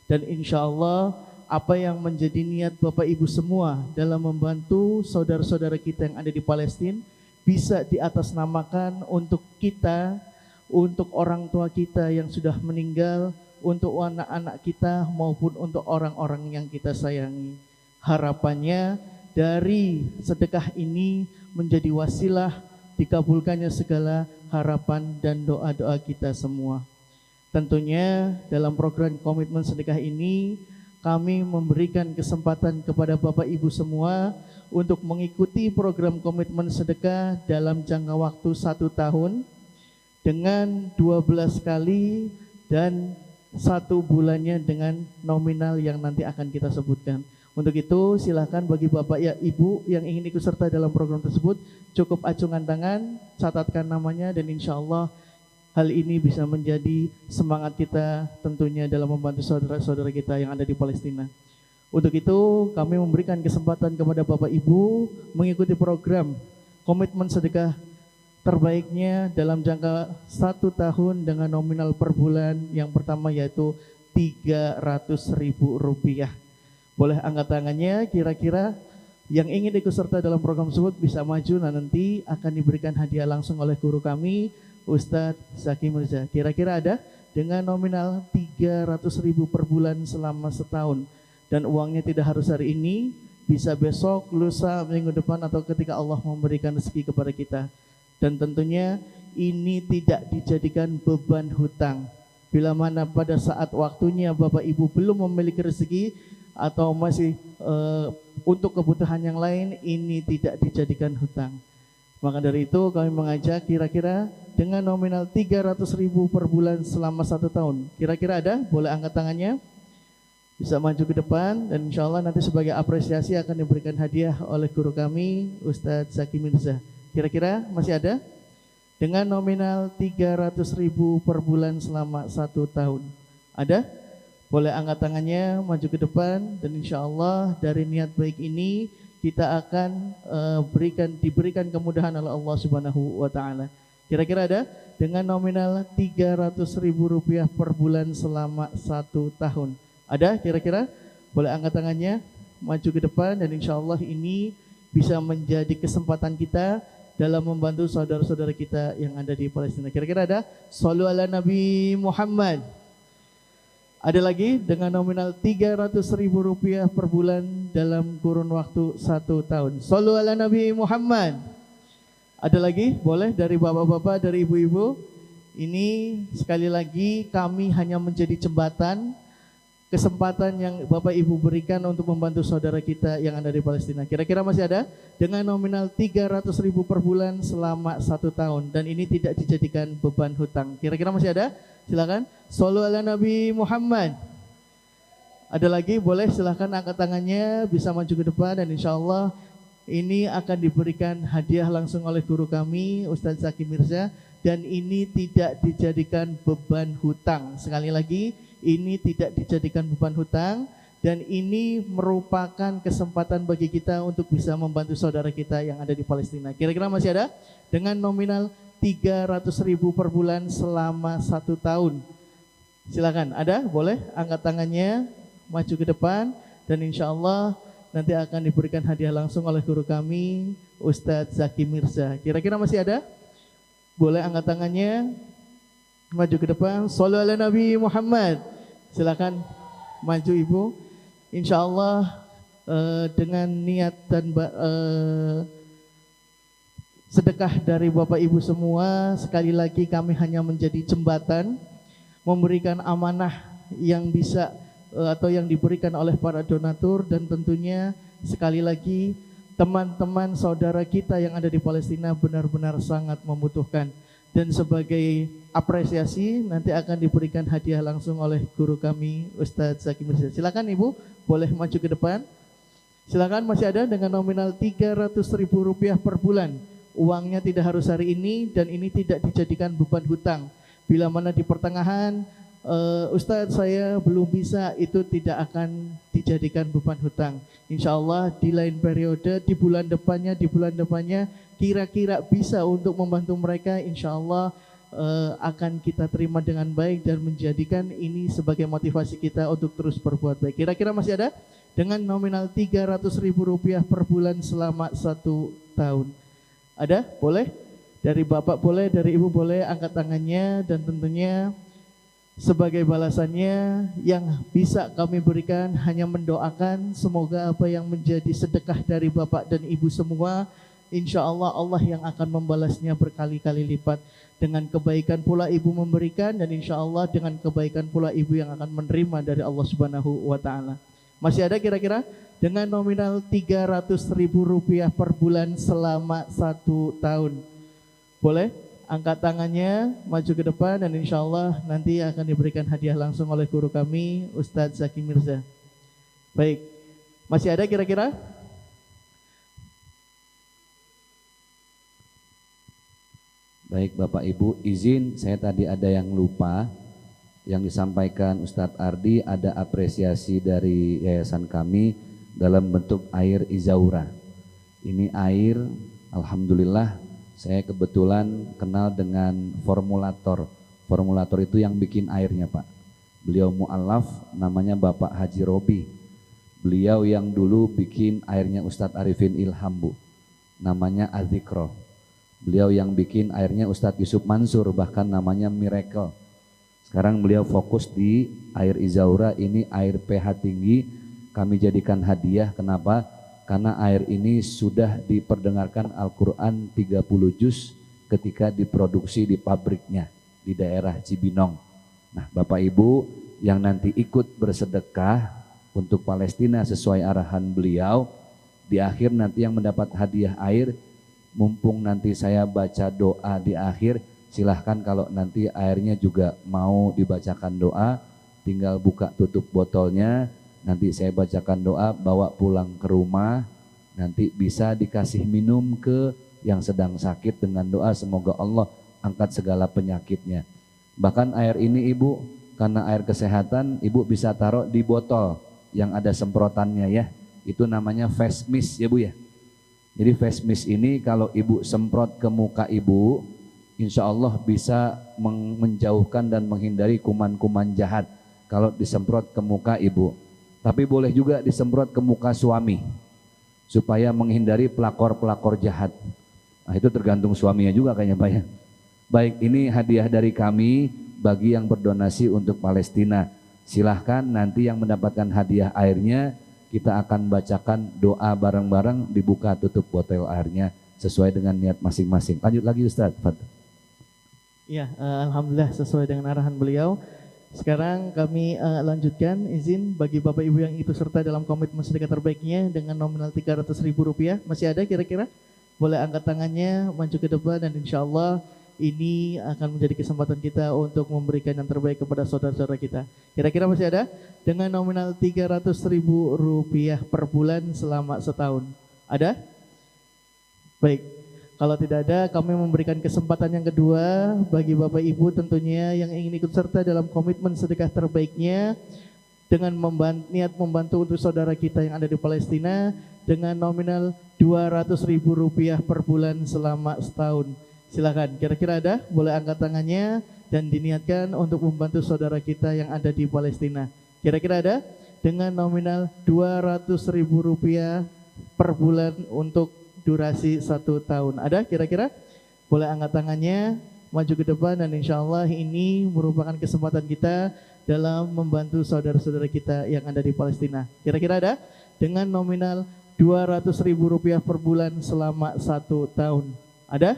Speaker 2: Dan insya Allah apa yang menjadi niat Bapak Ibu semua dalam membantu saudara-saudara kita yang ada di Palestina bisa diatasnamakan untuk kita, untuk orang tua kita yang sudah meninggal, untuk anak-anak kita maupun untuk orang-orang yang kita sayangi. Harapannya dari sedekah ini menjadi wasilah dikabulkannya segala harapan dan doa-doa kita semua. Tentunya dalam program komitmen sedekah ini kami memberikan kesempatan kepada Bapak Ibu semua untuk mengikuti program komitmen sedekah dalam jangka waktu 1 tahun dengan 12 kali dan 1 bulannya dengan nominal yang nanti akan kita sebutkan. Untuk itu silakan bagi Bapak ya Ibu yang ingin ikut serta dalam program tersebut, cukup acungan tangan, catatkan namanya, dan insya Allah hal ini bisa menjadi semangat kita tentunya dalam membantu saudara-saudara kita yang ada di Palestina. Untuk itu kami memberikan kesempatan kepada Bapak Ibu mengikuti program komitmen sedekah terbaiknya dalam jangka 1 tahun dengan nominal per bulan yang pertama yaitu Rp300.000. Boleh angkat tangannya, kira-kira yang ingin ikut serta dalam program tersebut bisa maju, nah nanti akan diberikan hadiah langsung oleh guru kami Ustadz Zaki Mirza. Kira-kira ada dengan nominal 300.000 per bulan selama setahun, dan uangnya tidak harus hari ini, bisa besok, lusa, minggu depan, atau ketika Allah memberikan rezeki kepada kita. Dan tentunya ini tidak dijadikan beban hutang. Bila mana pada saat waktunya Bapak Ibu belum memiliki rezeki atau masih untuk kebutuhan yang lain, ini tidak dijadikan hutang. Maka dari itu kami mengajak kira-kira dengan nominal 300.000 per bulan selama 1 tahun. Kira-kira ada? Boleh angkat tangannya. Bisa maju ke depan, dan insya Allah nanti sebagai apresiasi akan diberikan hadiah oleh guru kami Ustadz Zaki Mirza. Kira-kira masih ada? Dengan nominal 300.000 per bulan selama 1 tahun. Ada? Boleh angkat tangannya, maju ke depan, dan insya Allah dari niat baik ini kita akan diberikan kemudahan oleh Allah Subhanahu wa Ta'ala. Kira-kira ada? Dengan nominal Rp300.000 per bulan selama 1 tahun. Ada kira-kira? Boleh angkat tangannya, maju ke depan, dan insya Allah ini bisa menjadi kesempatan kita dalam membantu saudara-saudara kita yang ada di Palestina. Kira-kira ada? Shallu ala Nabi Muhammad. Ada lagi dengan nominal Rp300.000 per bulan dalam kurun waktu 1 tahun. Shallu ala Nabi Muhammad. Ada lagi, boleh dari bapak-bapak, dari ibu-ibu. Ini sekali lagi kami hanya menjadi jembatan, kesempatan yang Bapak Ibu berikan untuk membantu saudara kita yang ada di Palestina. Kira-kira masih ada? Dengan nominal 300.000 per bulan selama 1 tahun. Dan ini tidak dijadikan beban hutang. Kira-kira masih ada? Silakan. Shallu ala Nabi Muhammad. Ada lagi? Boleh silahkan angkat tangannya, bisa maju ke depan dan insya Allah ini akan diberikan hadiah langsung oleh guru kami, Ustadz Zaki Mirza. Dan ini tidak dijadikan beban hutang. Sekali lagi, ini tidak dijadikan beban hutang. Dan ini merupakan kesempatan bagi kita untuk bisa membantu saudara kita yang ada di Palestina. Kira-kira masih ada? Dengan nominal 300.000 per bulan selama 1 tahun. Silakan, ada? Boleh? Angkat tangannya, maju ke depan. Dan insya Allah nanti akan diberikan hadiah langsung oleh guru kami, Ustadz Zaki Mirza. Kira-kira masih ada? Boleh angkat tangannya, maju ke depan. Shallu ala Nabi Muhammad. Silakan maju ibu. Insya Allah dengan niat dan sedekah dari Bapak Ibu semua, sekali lagi kami hanya menjadi jembatan, memberikan amanah yang bisa atau yang diberikan oleh para donatur. Dan tentunya sekali lagi teman-teman saudara kita yang ada di Palestina benar-benar sangat membutuhkan. Dan sebagai apresiasi nanti akan diberikan hadiah langsung oleh guru kami, Ustadz Zaki Mirza. Silakan ibu, boleh maju ke depan. Silakan, masih ada dengan nominal Rp300.000 per bulan. Uangnya tidak harus hari ini dan ini tidak dijadikan beban hutang. Bila mana di pertengahan Ustadz saya belum bisa, itu tidak akan dijadikan beban hutang. Insya Allah di lain periode, di bulan depannya kira-kira bisa untuk membantu mereka. Insya Allah akan kita terima dengan baik dan menjadikan ini sebagai motivasi kita untuk terus berbuat baik. Kira-kira masih ada? Dengan nominal Rp300.000 per bulan selama 1 tahun. Ada? Boleh? Dari bapak boleh, dari ibu boleh angkat tangannya. Dan tentunya sebagai balasannya yang bisa kami berikan hanya mendoakan semoga apa yang menjadi sedekah dari bapak dan ibu semua, insya Allah Allah yang akan membalasnya berkali-kali lipat. Dengan kebaikan pula ibu memberikan dan insya Allah dengan kebaikan pula ibu yang akan menerima dari Allah Subhanahu wa Ta'ala. Masih ada kira-kira? Dengan nominal Rp300.000 per bulan selama 1 tahun. Boleh? Angkat tangannya, maju ke depan dan insya Allah nanti akan diberikan hadiah langsung oleh guru kami, Ustadz Zaki Mirza. Baik, masih ada kira-kira?
Speaker 3: Baik Bapak Ibu, izin saya tadi ada yang lupa. Yang disampaikan Ustadz Ardi, ada apresiasi dari yayasan kami dalam bentuk air Izaura. Ini air, alhamdulillah, saya kebetulan kenal dengan formulator. Formulator itu yang bikin airnya Pak. Beliau mu'alaf, namanya Bapak Haji Robi. Beliau yang dulu bikin airnya Ustadz Arifin Ilham Bu, namanya Adzikro. Beliau yang bikin airnya Ustadz Yusuf Mansur, bahkan namanya Miracle. Sekarang beliau fokus di air Izaura, ini air pH tinggi. Kami jadikan hadiah, kenapa? Karena air ini sudah diperdengarkan Al-Quran 30 juz ketika diproduksi di pabriknya di daerah Cibinong. Nah Bapak Ibu yang nanti ikut bersedekah untuk Palestina sesuai arahan beliau, di akhir nanti yang mendapat hadiah air, mumpung nanti saya baca doa di akhir, silahkan kalau nanti airnya juga mau dibacakan doa, tinggal buka tutup botolnya. Nanti saya bacakan doa, bawa pulang ke rumah, nanti bisa dikasih minum ke yang sedang sakit dengan doa semoga Allah angkat segala penyakitnya. Bahkan air ini Ibu, karena air kesehatan, Ibu bisa taruh di botol yang ada semprotannya ya. Itu namanya face mist ya Bu ya. Jadi face mist ini kalau Ibu semprot ke muka Ibu, insya Allah bisa menjauhkan dan menghindari kuman-kuman jahat kalau disemprot ke muka Ibu. Tapi boleh juga disemprot ke muka suami supaya menghindari pelakor-pelakor jahat. Nah itu tergantung suaminya juga kayaknya Pak ya. Baik, ini hadiah dari kami bagi yang berdonasi untuk Palestina. Silahkan nanti yang mendapatkan hadiah airnya kita akan bacakan doa bareng-bareng, dibuka tutup botol airnya sesuai dengan niat masing-masing. Lanjut lagi Ustadz.
Speaker 2: Ya, alhamdulillah sesuai dengan arahan beliau. Sekarang kami lanjutkan, izin bagi Bapak Ibu yang ikut serta dalam komitmen sedekah terbaiknya dengan nominal Rp300.000. Masih ada kira-kira? Boleh angkat tangannya, maju ke depan, dan insya Allah ini akan menjadi kesempatan kita untuk memberikan yang terbaik kepada saudara-saudara kita. Kira-kira masih ada? Dengan nominal Rp300.000 per bulan selama setahun. Ada? Baik. Kalau tidak ada, kami memberikan kesempatan yang kedua bagi Bapak Ibu tentunya yang ingin ikut serta dalam komitmen sedekah terbaiknya dengan niat membantu untuk saudara kita yang ada di Palestina dengan nominal Rp200.000 per bulan selama setahun. Silakan, kira-kira ada? Boleh angkat tangannya dan diniatkan untuk membantu saudara kita yang ada di Palestina. Kira-kira ada? Dengan nominal Rp200.000 per bulan untuk durasi 1 tahun. Ada kira-kira? Boleh angkat tangannya, maju ke depan, dan insya Allah ini merupakan kesempatan kita dalam membantu saudara-saudara kita yang ada di Palestina. Kira-kira ada? Dengan nominal Rp200.000 per bulan selama 1 tahun. Ada?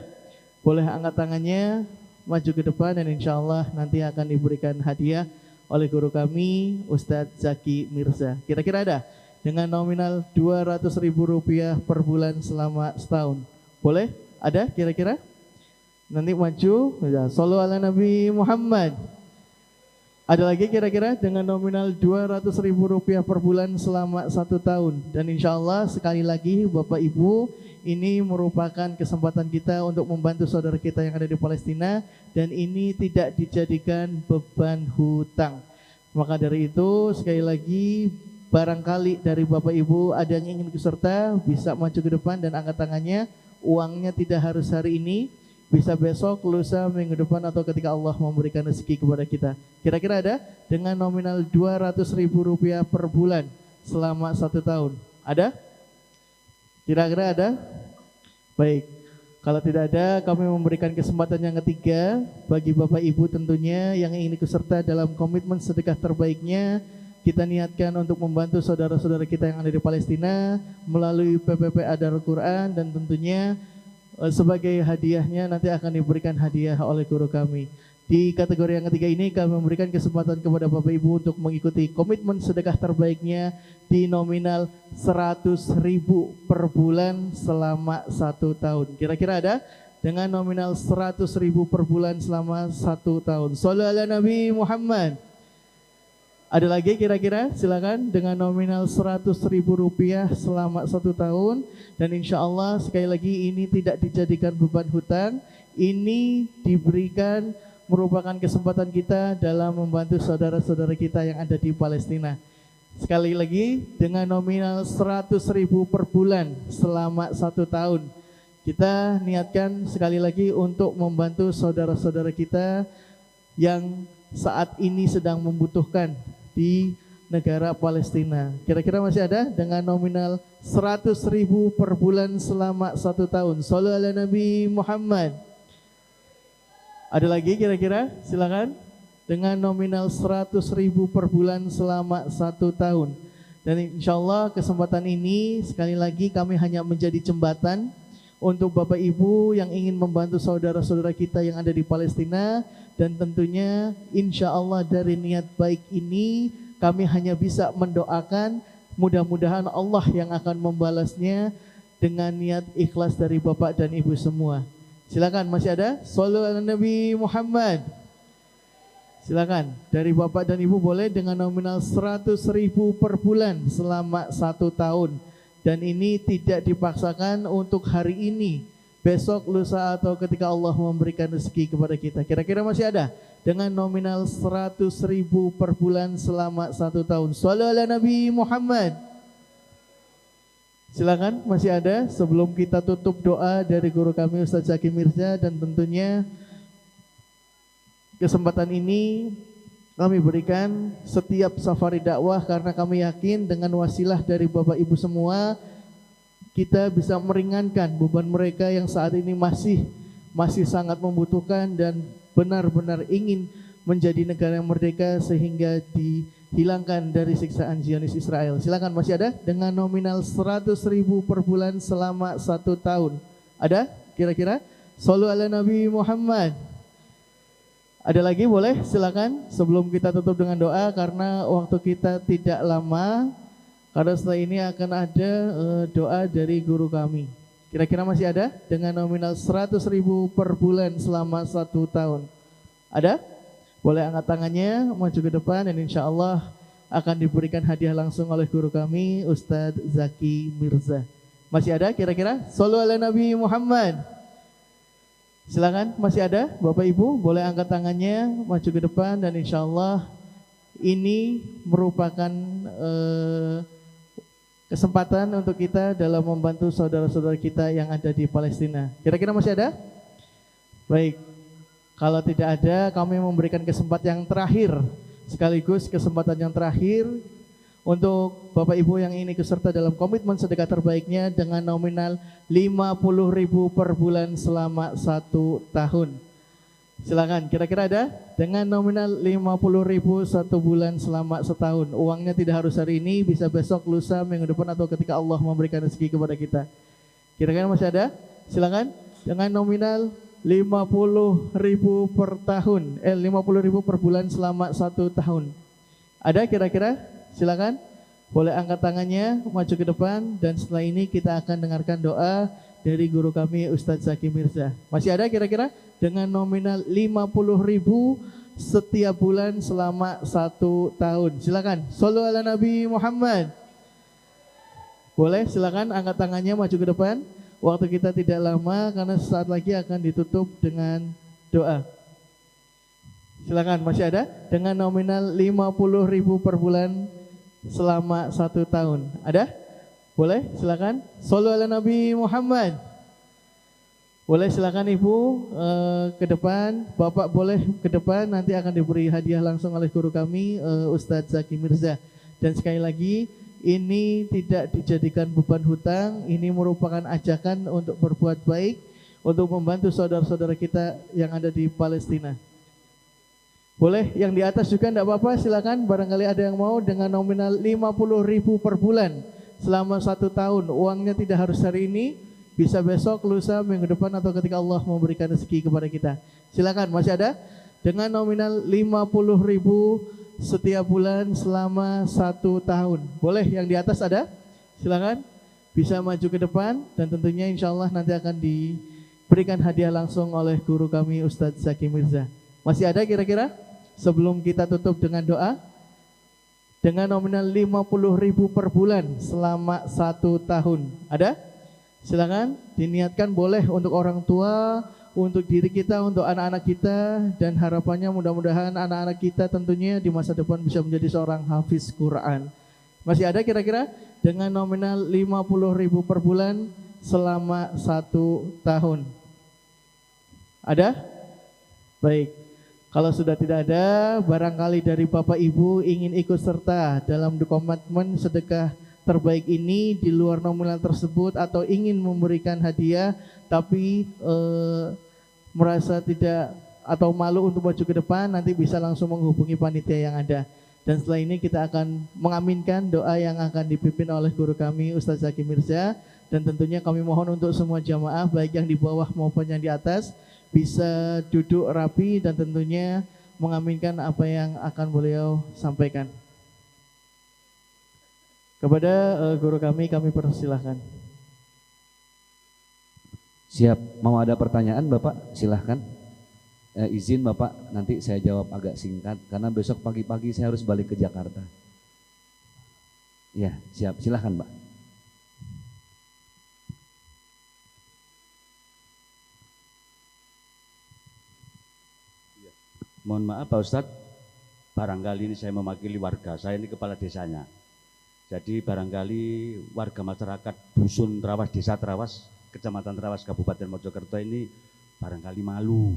Speaker 2: Boleh angkat tangannya, maju ke depan, dan insya Allah nanti akan diberikan hadiah oleh guru kami, Ustadz Zaki Mirza. Kira-kira ada? Dengan nominal Rp200.000 per bulan selama setahun. Boleh? Ada kira-kira? Nanti maju, ya, Shallu ala Nabi Muhammad. Ada lagi kira-kira dengan nominal Rp200.000 per bulan selama 1 tahun. Dan insya Allah sekali lagi Bapak Ibu, ini merupakan kesempatan kita untuk membantu saudara kita yang ada di Palestina, dan ini tidak dijadikan beban hutang. Maka dari itu sekali lagi, barangkali dari Bapak Ibu ada yang ingin ikut serta, bisa maju ke depan dan angkat tangannya. Uangnya tidak harus hari ini, bisa besok, lusa, minggu depan, atau ketika Allah memberikan rezeki kepada kita. Kira-kira ada? Dengan nominal Rp200.000 per bulan selama 1 tahun. Ada? Kira-kira ada? Baik. Kalau tidak ada, kami memberikan kesempatan yang ketiga bagi Bapak Ibu tentunya yang ingin ikut serta dalam komitmen sedekah terbaiknya. Kita niatkan untuk membantu saudara-saudara kita yang ada di Palestina melalui PPPA Darul Quran, dan tentunya sebagai hadiahnya nanti akan diberikan hadiah oleh guru kami. Di kategori yang ketiga ini kami memberikan kesempatan kepada Bapak Ibu untuk mengikuti komitmen sedekah terbaiknya di nominal Rp100.000 per bulan selama 1 tahun. Kira-kira ada? Dengan nominal Rp100.000 per bulan selama 1 tahun. Shallu ala Nabi Muhammad. Ada lagi kira-kira? Silakan dengan nominal Rp100.000 selama 1 tahun. Dan insya Allah sekali lagi ini tidak dijadikan beban hutang. Ini diberikan merupakan kesempatan kita dalam membantu saudara-saudara kita yang ada di Palestina. Sekali lagi dengan nominal Rp100.000 per bulan selama 1 tahun. Kita niatkan sekali lagi untuk membantu saudara-saudara kita yang saat ini sedang membutuhkan di negara Palestina. Kira-kira masih ada? Dengan nominal Rp100.000 per bulan selama 1 tahun. Shallu ala Nabi Muhammad. Ada lagi kira-kira? Silakan. Dengan nominal Rp100.000 per bulan selama 1 tahun. Dan insya Allah kesempatan ini sekali lagi kami hanya menjadi jembatan untuk Bapak Ibu yang ingin membantu saudara-saudara kita yang ada di Palestina. Dan tentunya insya Allah dari niat baik ini kami hanya bisa mendoakan, mudah-mudahan Allah yang akan membalasnya dengan niat ikhlas dari Bapak dan Ibu semua. Silakan, masih ada? Shallu ala Nabi Muhammad. Silakan, dari Bapak dan Ibu boleh dengan nominal Rp100.000 per bulan selama 1 tahun. Dan ini tidak dipaksakan untuk hari ini, besok, lusa, atau ketika Allah memberikan rezeki kepada kita. Kira-kira masih ada? Dengan nominal Rp100.000 per bulan selama 1 tahun. Shallu ala Nabi Muhammad. Silakan, masih ada sebelum kita tutup doa dari guru kami Ustadz Zaki Mirza. Dan tentunya kesempatan ini kami berikan setiap safari dakwah karena kami yakin dengan wasilah dari Bapak Ibu semua kita bisa meringankan beban mereka yang saat ini masih sangat membutuhkan dan benar-benar ingin menjadi negara yang merdeka, sehingga di hilangkan dari siksaan Zionis Israel. Silakan, masih ada? Dengan nominal 100.000 per bulan selama 1 tahun. Ada kira-kira? Shallu ala Nabi Muhammad. Ada lagi, boleh? Silakan sebelum kita tutup dengan doa karena waktu kita tidak lama. Karena setelah ini akan ada doa dari guru kami. Kira-kira masih ada? Dengan nominal 100.000 per bulan selama 1 tahun. Ada? Boleh angkat tangannya, maju ke depan dan insya Allah akan diberikan hadiah langsung oleh guru kami, Ustadz Zaki Mirza. Masih ada kira-kira? Shallu ala Nabi Muhammad. Silakan, masih ada Bapak Ibu, boleh angkat tangannya, maju ke depan dan insya Allah ini merupakan kesempatan untuk kita dalam membantu saudara-saudara kita yang ada di Palestina. Kira-kira masih ada? Baik, kalau tidak ada kami memberikan kesempatan yang terakhir, sekaligus kesempatan yang terakhir untuk Bapak Ibu yang ingin ikut serta dalam komitmen sedekah terbaiknya dengan nominal 50.000 per bulan selama 1 tahun. Silakan, kira-kira ada? Dengan nominal 50.000 1 bulan selama setahun. Uangnya tidak harus hari ini, bisa besok, lusa, minggu depan atau ketika Allah memberikan rezeki kepada kita. Kira-kira masih ada? Silakan, dengan nominal 50.000 per tahun, 50.000 per bulan selama 1 tahun. Ada kira-kira? Silakan, boleh angkat tangannya, maju ke depan dan setelah ini kita akan dengarkan doa dari guru kami Ustadz Zaki Mirza. Masih ada kira-kira? Dengan nominal 50.000 setiap bulan selama 1 tahun. Silakan. Shallu ala Nabi Muhammad. Boleh, silakan angkat tangannya, maju ke depan. Waktu kita tidak lama karena sesaat lagi akan ditutup dengan doa. Silakan, masih ada? Dengan nominal 50.000 per bulan selama 1 tahun. Ada? Boleh, silakan. Shallu ala Nabi Muhammad. Boleh, silakan Ibu ke depan. Bapak boleh ke depan, nanti akan diberi hadiah langsung oleh guru kami Ustadz Zaki Mirza. Dan sekali lagi, ini tidak dijadikan beban hutang, ini merupakan ajakan untuk berbuat baik, untuk membantu saudara-saudara kita yang ada di Palestina. Boleh, yang di atas juga enggak apa-apa, silakan. Barangkali ada yang mau dengan nominal 50.000 per bulan selama 1 tahun. Uangnya tidak harus hari ini, bisa besok, lusa, minggu depan atau ketika Allah memberikan rezeki kepada kita. Silakan, masih ada? Dengan nominal 50.000 setiap bulan selama 1 tahun. Boleh, yang di atas ada? Silakan, bisa maju ke depan dan tentunya insya Allah nanti akan diberikan hadiah langsung oleh guru kami Ustadz Zaki Mirza. Masih ada kira-kira? Sebelum kita tutup dengan doa, dengan nominal 50.000 per bulan selama 1 tahun. Ada? Silakan, diniatkan boleh untuk orang tua, untuk diri kita, untuk anak-anak kita, dan harapannya mudah-mudahan anak-anak kita tentunya di masa depan bisa menjadi seorang hafiz Quran. Masih ada kira-kira? Dengan nominal 50.000 per bulan selama 1 tahun. Ada? Baik. Kalau sudah tidak ada, barangkali dari Bapak Ibu ingin ikut serta dalam komitmen sedekah terbaik ini di luar nominal tersebut atau ingin memberikan hadiah tapi merasa tidak atau malu untuk maju ke depan, nanti bisa langsung menghubungi panitia yang ada. Dan setelah ini kita akan mengaminkan doa yang akan dipimpin oleh guru kami Ustadz Zaki Mirza. Dan tentunya kami mohon untuk semua jamaah baik yang di bawah maupun yang di atas bisa duduk rapi dan tentunya mengaminkan apa yang akan beliau sampaikan. Kepada guru kami persilahkan.
Speaker 3: Siap, mau ada pertanyaan Bapak? Silahkan. Izin Bapak, nanti saya jawab agak singkat karena besok pagi-pagi saya harus balik ke Jakarta. Ya, siap, silahkan Pak.
Speaker 4: Mohon maaf Pak Ustadz, barangkali ini saya mewakili warga, saya ini kepala desanya. Jadi barangkali warga masyarakat Dusun Trawas, Desa Trawas, Kecamatan Trawas, Kabupaten Mojokerto ini barangkali malu.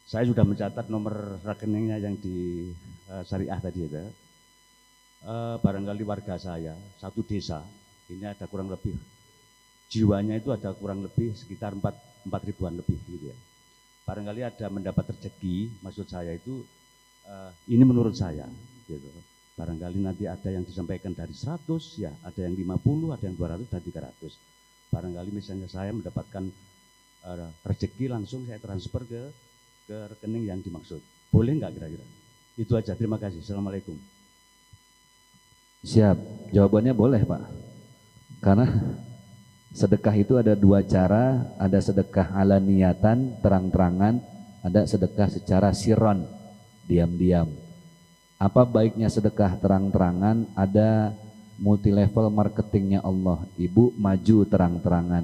Speaker 4: Saya sudah mencatat nomor rekeningnya yang di syariah tadi itu. Barangkali warga saya, satu desa, ini ada kurang lebih, jiwanya itu ada kurang lebih sekitar 4 ribuan lebih gitu ya. Barangkali ada mendapat rezeki, maksud saya itu ini menurut saya gitu. Barangkali nanti ada yang disampaikan dari 100, ya ada yang 50, ada yang 200 dan 300. Barangkali misalnya saya mendapatkan rezeki langsung saya transfer ke rekening yang dimaksud. Boleh nggak kira-kira? Itu aja, terima kasih. Assalamualaikum.
Speaker 3: Siap, jawabannya boleh Pak. Karena sedekah itu ada dua cara, ada sedekah ala niatan, terang-terangan, ada sedekah secara siron, diam-diam. Apa baiknya sedekah terang-terangan? Ada multi level marketingnya Allah. Ibu maju terang-terangan,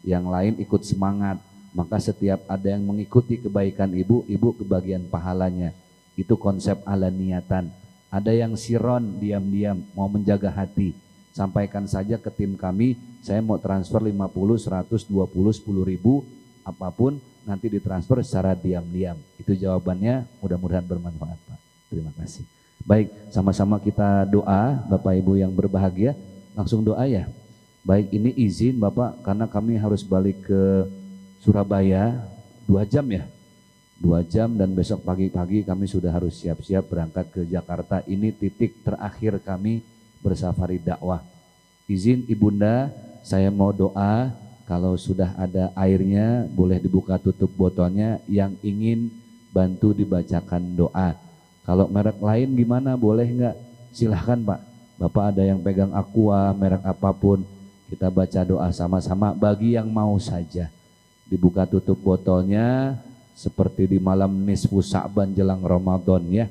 Speaker 3: yang lain ikut semangat. Maka setiap ada yang mengikuti kebaikan ibu, ibu kebagian pahalanya. Itu konsep ala niatan. Ada yang siron, diam-diam, mau menjaga hati. Sampaikan saja ke tim kami, saya mau transfer 50, 100, 20, 10 ribu, apapun nanti ditransfer secara diam-diam. Itu jawabannya, mudah-mudahan bermanfaat Pak. Terima kasih. Baik, sama-sama kita doa Bapak Ibu yang berbahagia. Langsung doa ya. Baik, ini izin Bapak karena kami harus balik ke Surabaya 2 jam ya. 2 jam dan besok pagi-pagi kami sudah harus siap-siap berangkat ke Jakarta. Ini titik terakhir kami bersafari dakwah. Izin Ibunda, saya mau doa. Kalau sudah ada airnya boleh dibuka tutup botolnya. Yang ingin bantu dibacakan doa. Kalau merek lain gimana, boleh nggak? Silahkan Pak. Bapak ada yang pegang Aqua, merek apapun. Kita baca doa sama-sama bagi yang mau saja. Dibuka tutup botolnya seperti di malam nisfu Sa'ban jelang Ramadan ya.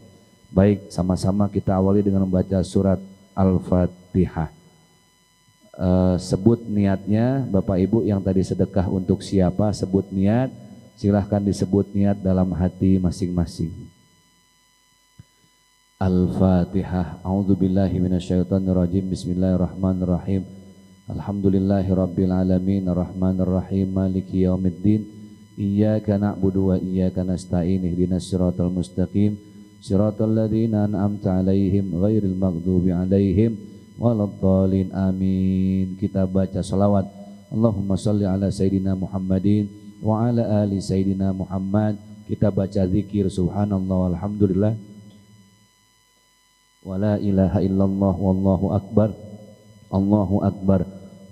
Speaker 3: Baik, sama-sama kita awali dengan membaca surat Al-Fatihah. Sebut niatnya, Bapak Ibu yang tadi sedekah untuk siapa, sebut niat. Silahkan disebut niat dalam hati masing-masing. Al-Fatihah. A'udzubillahi minasyaitonirrajim. Bismillahirrahmanirrahim. Alhamdulillahirabbil alamin arrahmanir rahim maliki yaumiddin. Iyyaka na'budu wa iyyaka nasta'in. Ihdinas siratal mustaqim. Siratal ladzina an'amta 'alaihim ghairil maghdubi 'alaihim waladdallin. Amin. Kita baca selawat. Allahumma shalli ala sayidina Muhammadin wa ala ali sayidina Muhammad. Kita baca zikir subhanallah walhamdulillah wa la ilaha illallah wallahu akbar, Allahu akbar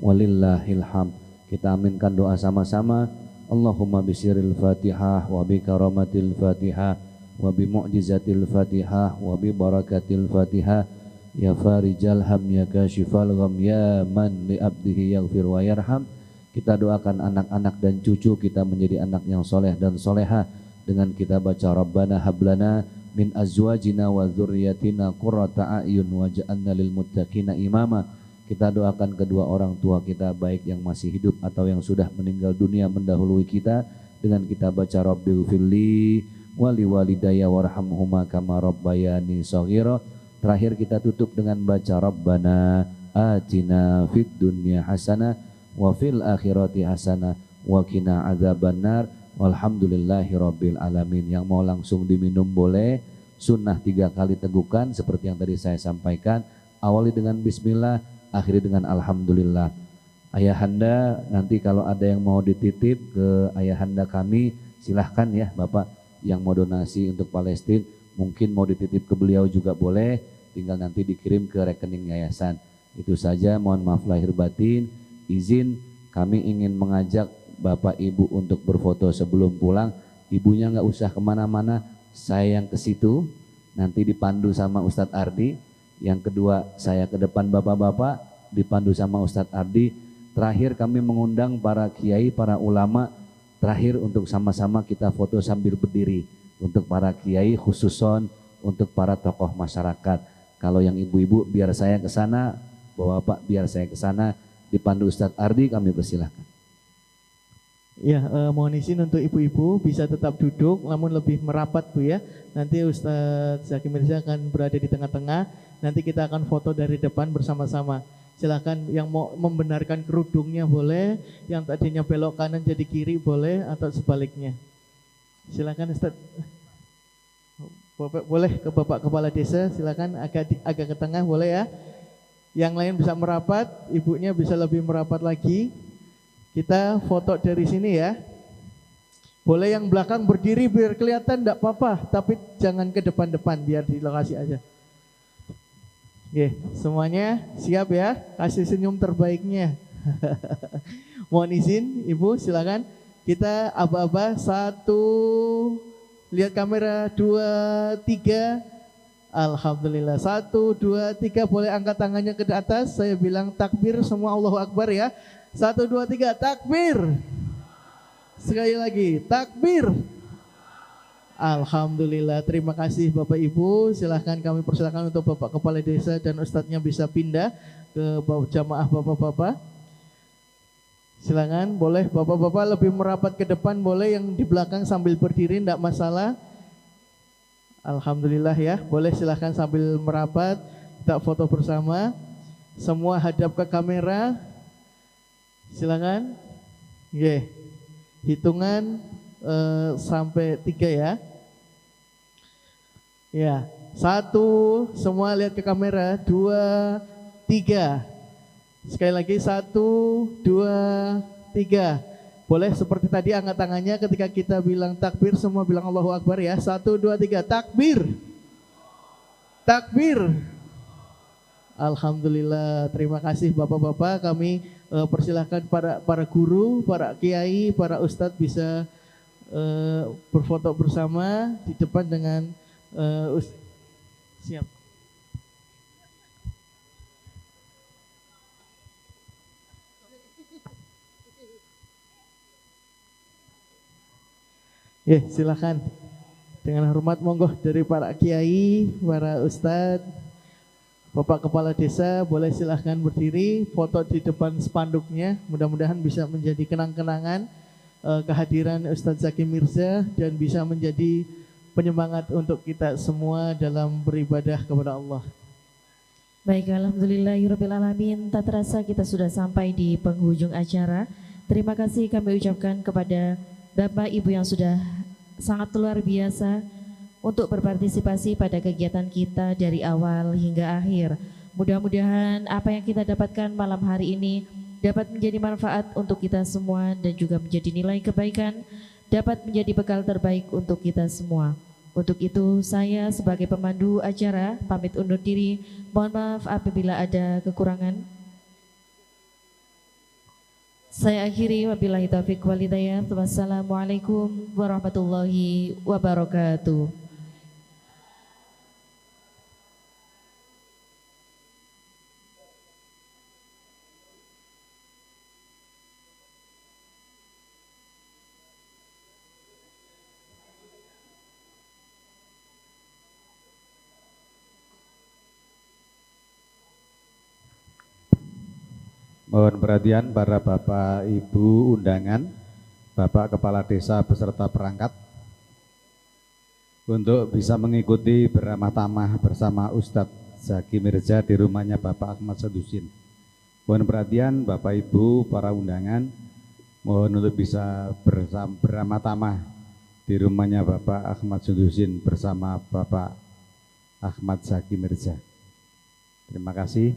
Speaker 3: walillahil hamd. Kita aminkan doa sama-sama. Allahumma bisiril fatihah wa bi karamatil fatihah wa bi mu'jizatil fatihah wa bi barakatil fatihah ya farijal ham ya kashifal gham ya man li abdihi yaghfir wa yarham. Kita doakan anak-anak dan cucu kita menjadi anak yang soleh dan soleha dengan kita baca Rabbana hablana min azwajina wa dzurriyyatina qurrata a'yun waj'alna lil muttaqina imama. Kita doakan kedua orang tua kita baik yang masih hidup atau yang sudah meninggal dunia mendahului kita dengan kita baca Rabbighfirli wa liwalidayya warhamhuma kama rabbayani shaghira. Terakhir kita tutup dengan baca Rabbana atina fid dunya hasanah wa fil akhirati hasanah wa qina adzabannar. Walhamdulillahirabbil alamin. Yang mau langsung diminum boleh. Sunnah 3 kali tegukan seperti yang tadi saya sampaikan. Awali dengan bismillah, akhiri dengan alhamdulillah. Ayahanda nanti kalau ada yang mau dititip ke ayahanda kami, silahkan ya Bapak yang mau donasi untuk Palestina. Mungkin mau dititip ke beliau juga boleh, tinggal nanti dikirim ke rekening yayasan. Itu saja, mohon maaf lahir batin. Izin kami ingin mengajak Bapak Ibu untuk berfoto sebelum pulang. Ibunya nggak usah kemana-mana, saya yang ke situ, nanti dipandu sama Ustadz Ardi. Yang kedua saya ke depan bapak-bapak, dipandu sama Ustadz Ardi. Terakhir kami mengundang para kiai, para ulama. Terakhir untuk sama-sama kita foto sambil berdiri. Untuk para kiai khususon, untuk para tokoh masyarakat. Kalau yang ibu-ibu biar saya ke sana, bapak-bapak biar saya ke sana, dipandu Ustadz Ardi, kami persilahkan.
Speaker 2: Ya, mohon izin untuk ibu-ibu bisa tetap duduk namun lebih merapat Bu ya. Nanti Ustadz Zaki Mirza akan berada di tengah-tengah. Nanti kita akan foto dari depan bersama-sama. Silakan yang mau membenarkan kerudungnya boleh, yang tadinya belok kanan jadi kiri boleh atau sebaliknya. Silakan Ustadz. Boleh ke Bapak Kepala Desa, silakan agak ke tengah boleh ya. Yang lain bisa merapat, ibunya bisa lebih merapat lagi. Kita foto dari sini ya. Boleh yang belakang berdiri biar kelihatan enggak apa-apa, tapi jangan ke depan-depan biar di lokasi aja. Oke, semuanya siap ya? Kasih senyum terbaiknya. Mohon izin, Ibu silakan. Kita aba-aba 1, lihat kamera, 2, 3. Alhamdulillah. 1, 2, 3. Boleh angkat tangannya ke atas. Saya bilang takbir, semua Allahu Akbar ya. 1, 2, 3, takbir. Sekali lagi, takbir. Alhamdulillah, terima kasih Bapak Ibu. Silahkan kami persilakan untuk Bapak Kepala Desa dan Ustadznya bisa pindah ke jamaah Bapak-Bapak. Silakan, boleh Bapak-Bapak lebih merapat ke depan, boleh yang di belakang sambil berdiri, tidak masalah. Alhamdulillah ya, boleh silahkan sambil merapat, kita foto bersama. Semua hadap ke kamera. Silakan. Hitungan sampai 3 ya. Ya, 1, semua lihat ke kamera, 2, 3. Sekali lagi 1, 2, 3. Boleh seperti tadi angkat tangannya ketika kita bilang takbir, semua bilang Allahu Akbar ya. 1, 2, 3, takbir. Takbir. Alhamdulillah, terima kasih Bapak-bapak. Kami persilahkan para guru, para kiai, para ustadz bisa berfoto bersama di depan dengan siap. Ya, silakan. Dengan hormat monggo dari para kiai, para ustadz, Bapak Kepala Desa, boleh silahkan berdiri, foto di depan spanduknya. Mudah-mudahan bisa menjadi kenang-kenangan kehadiran Ustadz Zaki Mirza dan bisa menjadi penyemangat untuk kita semua dalam beribadah kepada Allah.
Speaker 1: Baik, alhamdulillahirrabbilalamin. Tak terasa kita sudah sampai di penghujung acara. Terima kasih kami ucapkan kepada Bapak Ibu yang sudah sangat luar biasa untuk berpartisipasi pada kegiatan kita dari awal hingga akhir. Mudah-mudahan apa yang kita dapatkan malam hari ini dapat menjadi manfaat untuk kita semua dan juga menjadi nilai kebaikan, dapat menjadi bekal terbaik untuk kita semua. Untuk itu saya sebagai pemandu acara pamit undur diri. Mohon maaf apabila ada kekurangan. Saya akhiri, wabillahi taufiq wal hidayah. Wassalamualaikum warahmatullahi wabarakatuh.
Speaker 5: Mohon perhatian para Bapak Ibu undangan, Bapak Kepala Desa beserta perangkat untuk bisa mengikuti beramah tamah bersama Ustadz Zaki Mirza di rumahnya Bapak Ahmad Sadusin. Mohon perhatian Bapak Ibu para undangan, mohon untuk bisa beramah tamah di rumahnya Bapak Ahmad Sadusin bersama Bapak Ahmad Zaki Mirza. Terima kasih.